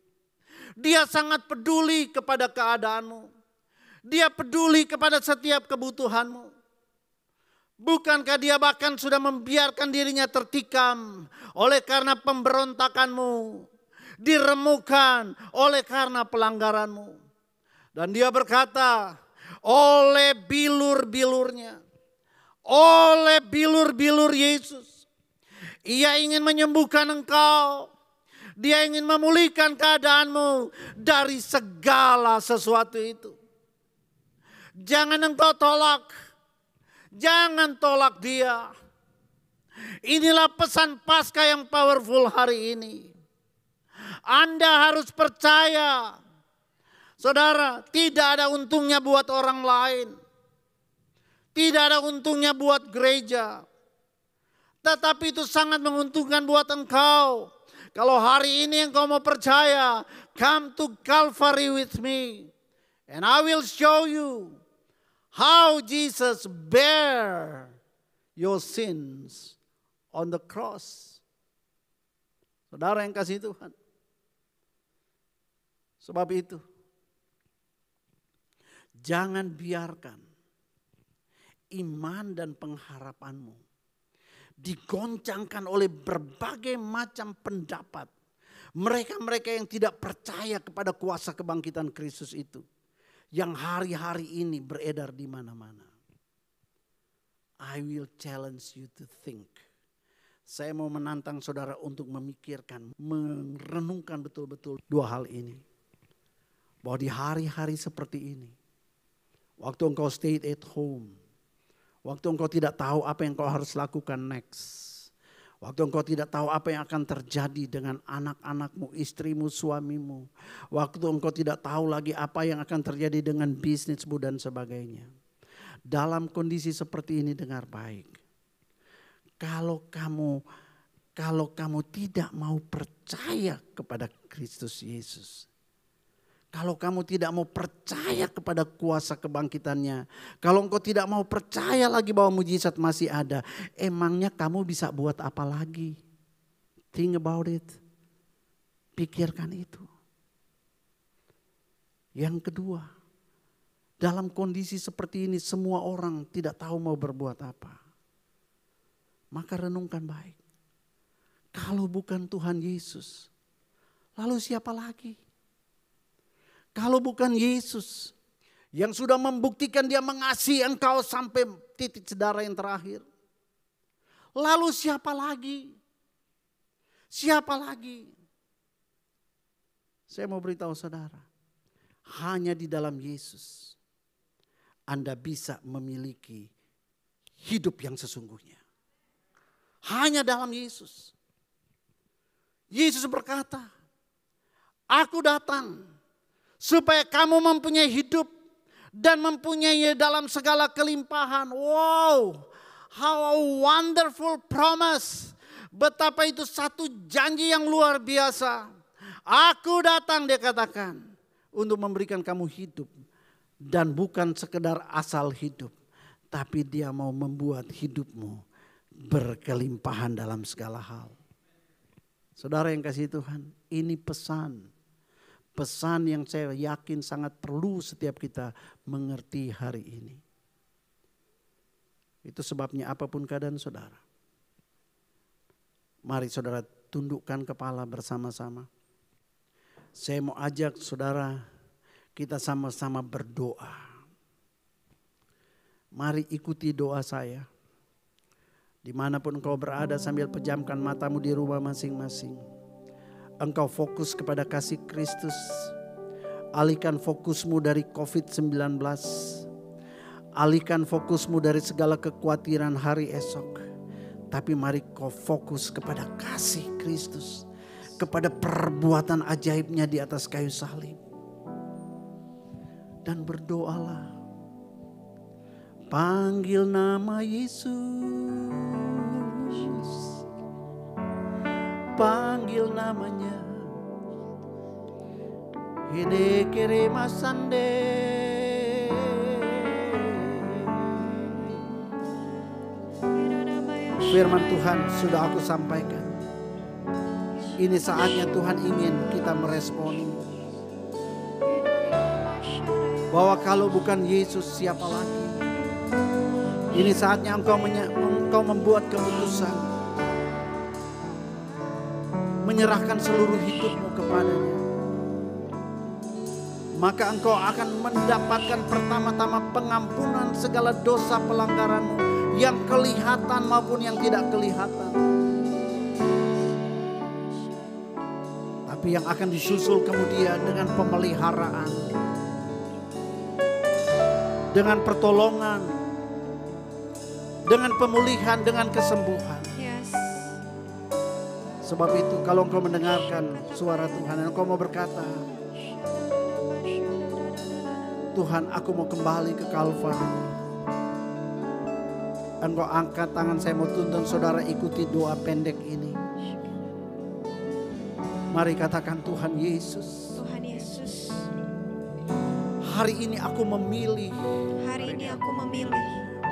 Dia sangat peduli kepada keadaanmu. Dia peduli kepada setiap kebutuhanmu. Bukankah dia bahkan sudah membiarkan dirinya tertikam oleh karena pemberontakanmu, diremukkan oleh karena pelanggaranmu. Dan dia berkata, oleh bilur-bilurnya, oleh bilur-bilur Yesus, ia ingin menyembuhkan engkau. Dia ingin memulihkan keadaanmu dari segala sesuatu itu. Jangan engkau tolak. Jangan tolak dia. Inilah pesan Paskah yang powerful hari ini. Anda harus percaya. Saudara, tidak ada untungnya buat orang lain. Tidak ada untungnya buat gereja. Tetapi itu sangat menguntungkan buat engkau. Kalau hari ini engkau mau percaya, come to Calvary with me. And I will show you how Jesus bear your sins on the cross. Saudara yang kasih Tuhan. Sebab itu, jangan biarkan iman dan pengharapanmu digoncangkan oleh berbagai macam pendapat. Mereka-mereka yang tidak percaya kepada kuasa kebangkitan Kristus itu. Yang hari-hari ini beredar di mana-mana. I will challenge you to think. Saya mau menantang saudara untuk memikirkan, merenungkan betul-betul dua hal ini. Bahwa di hari-hari seperti ini, waktu engkau stay at home, waktu engkau tidak tahu apa yang engkau harus lakukan next, waktu engkau tidak tahu apa yang akan terjadi dengan anak-anakmu, istrimu, suamimu. Waktu engkau tidak tahu lagi apa yang akan terjadi dengan bisnismu dan sebagainya. Dalam kondisi seperti ini dengar baik. Kalau kamu tidak mau percaya kepada Kristus Yesus. Kalau kamu tidak mau percaya kepada kuasa kebangkitannya. Kalau engkau tidak mau percaya lagi bahwa mujizat masih ada. Emangnya kamu bisa buat apa lagi? Think about it. Pikirkan itu. Yang kedua. Dalam kondisi seperti ini semua orang tidak tahu mau berbuat apa. Maka renungkan baik. Kalau bukan Tuhan Yesus. Lalu siapa lagi? Kalau bukan Yesus yang sudah membuktikan dia mengasihi engkau sampai titik darah yang terakhir. Lalu siapa lagi? Siapa lagi? Saya mau beritahu saudara. Hanya di dalam Yesus Anda bisa memiliki hidup yang sesungguhnya. Hanya dalam Yesus. Yesus berkata, aku datang supaya kamu mempunyai hidup dan mempunyai dalam segala kelimpahan. Wow, how a wonderful promise. Betapa itu satu janji yang luar biasa. Aku datang, dia katakan, untuk memberikan kamu hidup. Dan bukan sekedar asal hidup. Tapi dia mau membuat hidupmu berkelimpahan dalam segala hal. Saudara yang kasih Tuhan, ini pesan. Pesan yang saya yakin sangat perlu setiap kita mengerti hari ini. Itu sebabnya apapun keadaan saudara, mari saudara tundukkan kepala bersama-sama. Saya mau ajak saudara, kita sama-sama berdoa. Mari ikuti doa saya. Dimanapun engkau berada, sambil pejamkan matamu di rumah masing-masing. Engkau fokus kepada kasih Kristus. Alihkan fokusmu dari COVID-19. Alihkan fokusmu dari segala kekhawatiran hari esok. Tapi mari kau fokus kepada kasih Kristus. Kepada perbuatan ajaibnya di atas kayu salib. Dan berdoalah. Panggil nama Yesus. Panggil namanya. Hede kere masande. Firman Tuhan sudah aku sampaikan. Ini saatnya Tuhan ingin kita meresponi. Bahwa kalau bukan Yesus siapa lagi? Ini saatnya engkau membuat keputusan. Menyerahkan seluruh hidupmu kepadanya. Maka engkau akan mendapatkan pertama-tama pengampunan segala dosa pelanggaranmu. Yang kelihatan maupun yang tidak kelihatan. Tapi yang akan disusul kemudian dengan pemeliharaan. Dengan pertolongan. Dengan pemulihan, dengan kesembuhan. Yes. Sebab itu kalau engkau mendengarkan suara Tuhan dan engkau mau berkata, Tuhan, aku mau kembali ke Kalvari. Engkau angkat tangan, saya mau tuntun saudara ikuti doa pendek ini. Mari katakan, Tuhan Yesus. Tuhan Yesus. Hari ini aku memilih. Hari ini aku memilih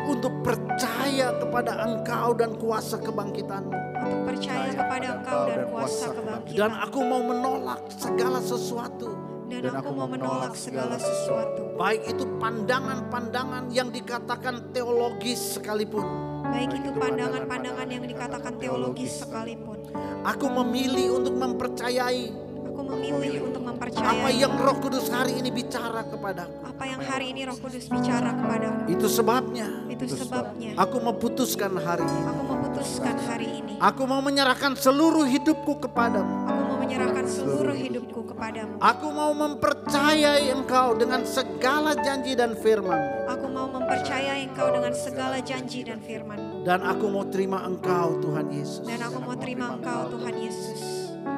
Untuk percaya kepada Engkau dan kuasa kebangkitan. untuk percaya kepada Engkau dan kuasa kebangkitan. Dan aku mau menolak segala sesuatu. Dan aku mau menolak segala sesuatu. Baik itu pandangan-pandangan yang dikatakan teologis sekalipun. Baik itu pandangan-pandangan yang dikatakan teologis sekalipun. Aku memilih untuk mempercayai Aku memilih untuk apa mempercayai yang Roh Kudus hari ini bicara kepadaku. apa yang hari ini Roh Kudus bicara kepadaku. Itu sebabnya Itu sebabnya aku memutuskan hari ini. aku memutuskan hari ini. Aku mau menyerahkan seluruh hidupku kepadamu. Aku mau menyerahkan seluruh hidupku kepadamu. Aku mau mempercayai Engkau dengan segala janji dan firman. Aku mau mempercayai Engkau dengan segala janji dan firman-Mu. Dan aku mau terima Engkau Tuhan Yesus. Dan aku mau terima Engkau Tuhan Yesus.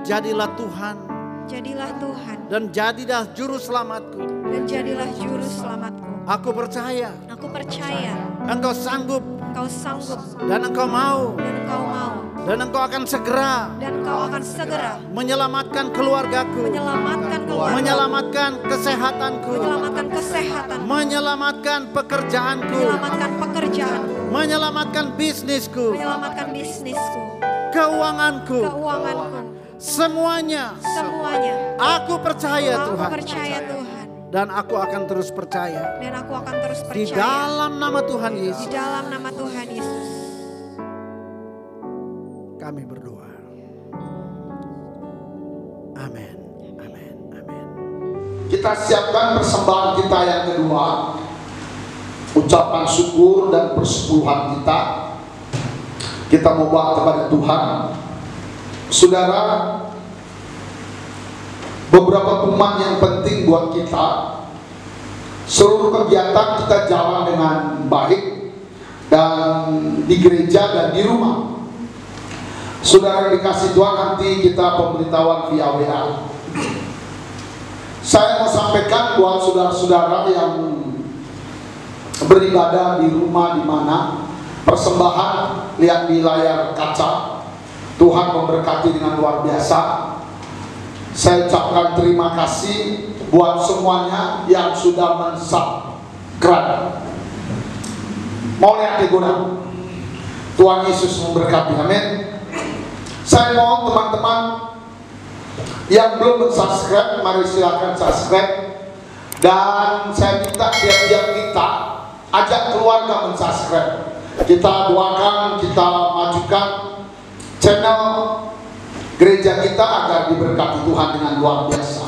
Jadilah Tuhan Jadilah Tuhan dan jadilah juru selamatku. dan jadilah juru selamatku. Aku percaya Aku percaya Engkau sanggup Engkau sanggup dan Engkau mau dan Engkau mau dan Engkau akan segera dan Engkau akan segera menyelamatkan keluargaku, menyelamatkan keluarga, menyelamatkan kesehatanku, menyelamatkan kesehatan, menyelamatkan pekerjaanku, menyelamatkan pekerjaan, menyelamatkan bisnisku, menyelamatkan bisnisku, keuanganku, keuanganku, semuanya. semuanya. Aku percaya Aku Tuhan percaya Tuhan dan aku akan terus percaya dan aku akan terus di percaya dalam nama Tuhan di Yesus. dalam nama Tuhan Yesus. Kami berdoa. Amin. Amin. Amin. Kita siapkan persembahan kita yang kedua, ucapan syukur dan persepuluhan kita. Kita mau bawa kepada Tuhan. Saudara, beberapa pemain yang penting buat kita. Seluruh kegiatan kita jalan dengan baik, dan di gereja dan di rumah. Saudara yang dikasih Tuhan, nanti kita pemberitahuan via WA. Saya mau sampaikan buat saudara-saudara yang beribadah di rumah, di mana persembahan lihat di layar kaca. Tuhan memberkati dengan luar biasa. Saya ucapkan terima kasih buat semuanya yang sudah mensubscribe. Mau lihat di guna. Tuhan Yesus memberkati. Amin. Saya mohon teman-teman yang belum subscribe, mari silakan subscribe. Dan saya minta tiap-tiap kita ajak keluarga mensubscribe. Kita doakan, kita majukan channel gereja kita agar diberkati Tuhan dengan luar biasa.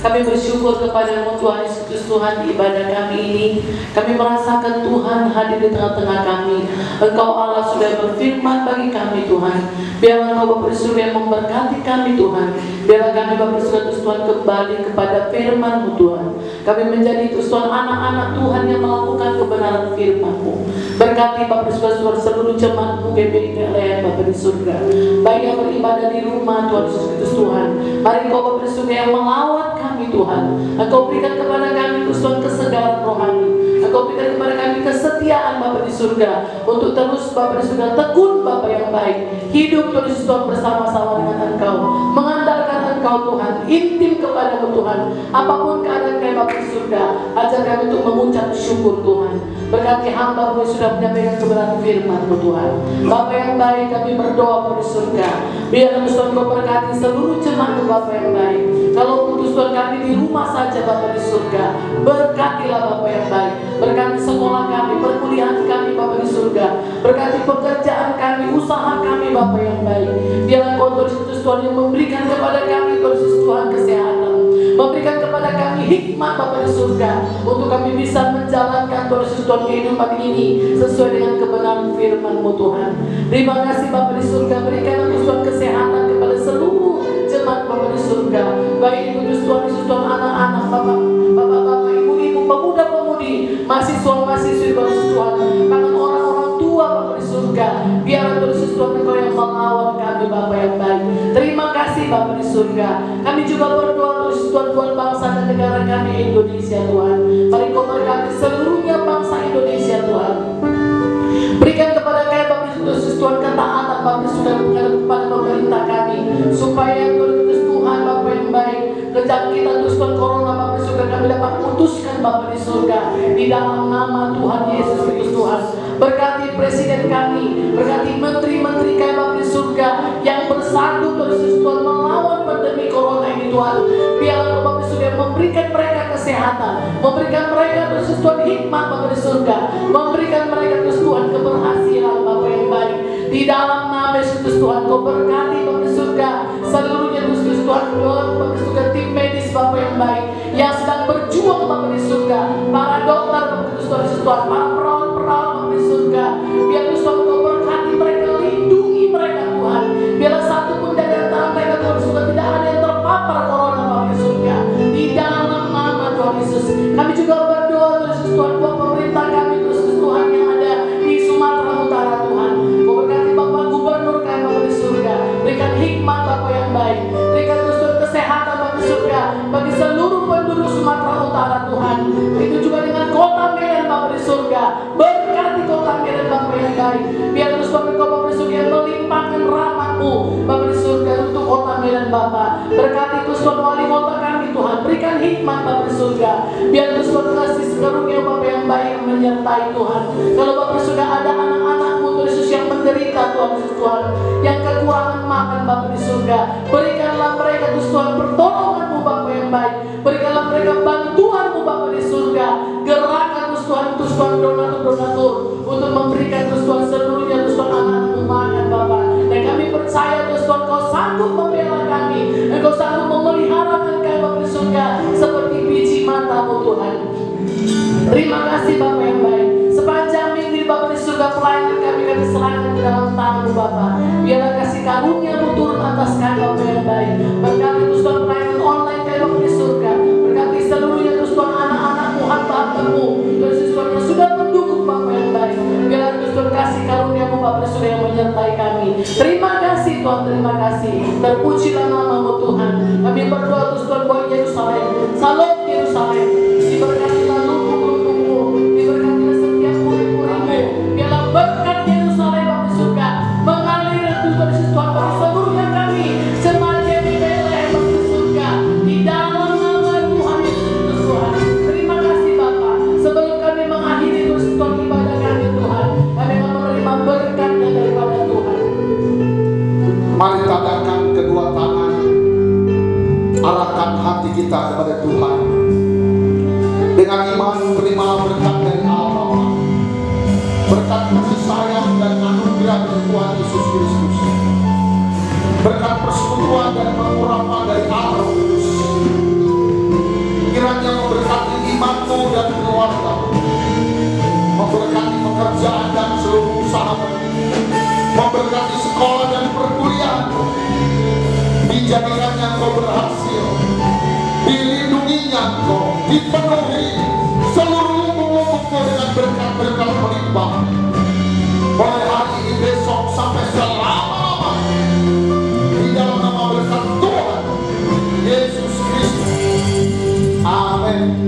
Kami bersyukur kepada-Mu Tuhan Yesus Tuhan di ibadah kami ini. Kami merasakan Tuhan hadir di tengah-tengah kami. Engkau Allah sudah berfirman bagi kami Tuhan. Biarlah Engkau Bapa di surga yang memberkati kami Tuhan. Biarlah kami Bapa di surga Tuhan kembali kepada firman-Mu Tuhan. Kami menjadi Tuhan anak-anak Tuhan yang melakukan kebenaran firman-Mu. Berkati Bapa di surga seluruh jemaat-Mu GBI PLN Bapa di surga. Baik yang beribadah di rumah Tuhan Yesus Kristus Tuhan. Mari Engkau Bapa di surga yang melawat kami Tuhan. Engkau berikan kepada kami Tuhan kesegaran rohani. Engkau berikan kepada kami kesetiaan Bapa di surga untuk terus Bapa di surga tekun Bapa yang baik. Hidup terus Tuhan bersama-sama dengan Engkau, mengandalkan Engkau Tuhan, intim kepada-Mu Tuhan. Apapun keadaan kami Bapa di surga, ajar kami untuk mengucap syukur Tuhan. Berkati hamba-Mu yang sudah menyampaikan kebenaran firman-Mu Tuhan. Bapa yang baik, kami berdoa Bapa di surga. Biar Tuhan Kau berkati seluruh jemaat-Mu Bapa yang baik. Kalau Tuhan kami di rumah saja Bapa di surga, berkatilah Bapa yang baik. Berkati sekolah kami, perkuliahan kami Bapa di surga. Berkati pekerjaan kami, usaha kami Bapa yang baik. Biarlah Kau Tuhan yang memberikan kepada kami Tuhan kesehatan, memberikan kepada kami hikmat Bapa di surga, untuk kami bisa menjalankan Tuhan kehidupan ini sesuai dengan kebenaran firman-Mu Tuhan. Terima kasih Bapa di surga, berikan Tuhan kesehatan kepada seluruh jemaat Bapa di surga, baik itu Tuhan anak-anak Bapak, ibu-ibu, pemuda-pemudi, mahasiswa-mahasiswi Tuhan, bahkan orang-orang tua Bapa di surga. Biar Tuhan Engkau yang mengawal kami Bapa yang baik. Terima kasih Bapa di surga. Kami juga berdoa Tuhan buat bangsa dan negara kami Indonesia Tuhan. Mari Kau berkati seluruhnya bangsa Indonesia Tuhan. Berikan kepada kami Bapa Tuhan ketaatan Bapa sudah kepada pemerintah kami, supaya Tuhan Bapa yang baik, kejangkitan Tuhan corona Bapa surga kami dapat putuskan Bapa di surga di dalam nama Tuhan Yesus Kristus Tuhan. Berkati presiden kami, berkati menteri-menteri kami Bapa di surga yang bersatu Tuhan melawan pandemi corona ini Tuhan. Biarlah Bapa di surga memberikan mereka kesehatan, memberikan mereka Tuhan hikmat Bapa di surga, memberikan mereka Tuhan keberhasilan Bapa yang baik. Di dalam nama Yesus Tuhan Kau berkati Bapa di surga seluruhnya Tuhan Bapa di surga, tim medis Bapa yang baik yang sedang berjuang Bapa di surga, para dokter Bapa di surga, para perawat-perawat Bapa di surga. Biar Tuhan Kau berkati mereka, lindungi mereka Tuhan. Biarlah satu pun dari antara mereka Tuhan di surga tidak ada yang terpapar corona Bapa di surga. Di dalam nama Tuhan Yesus kami juga berdoa Tuhan buat pemerintah kami Tuhan yang ada di Sumatera Utara Tuhan. Kau berkati Bapak Gubernur kami Bapa di surga, berikan hikmat Bapa yang baik, berikan Tuhan kesehatan Bapa di surga bagi seluruh penduduk Sumatera Utara Tuhan. Itu juga dengan kota Medan Bapa di surga, berkati kota Medan Bapa yang baik. Biar Tuhan Engkau Bapa di surga yang melimpahkan rahmat-Mu Bapa di surga untuk kota Medan Bapa. Berkati Tuhan wali kota kami Tuhan, berikan hikmat Bapa di surga. Biar Tuhan kasih karunia Bapa yang baik yang menyertai Tuhan. Kalau Bapa di surga ada anak-anak-Mu Tuhan Yesus yang menderita Tuhan Yesus Tuhan, yang kekurangan makan Bapa di surga, berikanlah mereka Tuhan pertolongan-Mu Bapa yang baik. Berikanlah mereka bantuan-Mu Bapa di surga. Gerakan Tuhan donatur-donatur untuk memberikan Tuhan seluruhnya Tuhan anak-anak-Mu makan Bapa. Dan kami percaya Tuhan Kau sanggup membela kami, Engkau sanggup memelihara kami Bapa di surga seperti Terima kasih Bapa yang baik. Sepanjang minggu Bapa di surga, pelayanan kami serahkan ke dalam tangan-Mu Bapa. Biarlah kasih karunia-Mu turun atas kami Bapa yang baik. Berkati terus Tuhan pelayanan online kami Bapa di surga. Berkati seluruhnya terus Tuhan anak-anak-Mu, hamba-hamba-Mu, terus Tuhan yang sudah mendukung Bapa yang baik. Biarlah terus Tuhan kasih karunia-Mu Bapa di surga yang menyertai kami. Terima kasih Tuhan, terima kasih. Terpujilah nama-Mu Tuhan. Kami berdoa terus Tuhan buat Yerusalem. Salam Yerusalem. Diberkatilah lumbung-lumbung-Mu, diberkatilah setiap murid-murid-Mu. Biarlah berkat Yerusalem Bapa di surga mengalir Tuhan Yesus Tuhan bagi seluruhnya kami semacam Bethlehem Bapa di surga di dalam nama Tuhan Yesus Tuhan. Terima kasih Bapa. Sebelum kami mengakhiri terus Tuhan ibadah kami Tuhan, kami akan menerima berkatnya daripada Tuhan. Mari tadahkan kedua tangan, arahkan hati kita kepada Tuhan. Dengan iman menerima berkat dari Allah, berkat kasih sayang dan anugerah dari Tuhan Yesus Kristus, berkat persekutuan dan pengurapan dari Allah Roh Kudus. Kiranya memberkati imanmu dan keluarga, memberkati pekerjaan dan seluruh usahamu, memberkati sekolah dan perkuliahanmu, dijadikannya engkau berhasil, dilindunginya engkau, dipenuhi seluruh lubuk-lubukmu dengan berkat-berkat melimpah. Mulai hari ini, besok, sampai selama-lamanya, di dalam nama berkat Tuhan Yesus Kristus. Amin.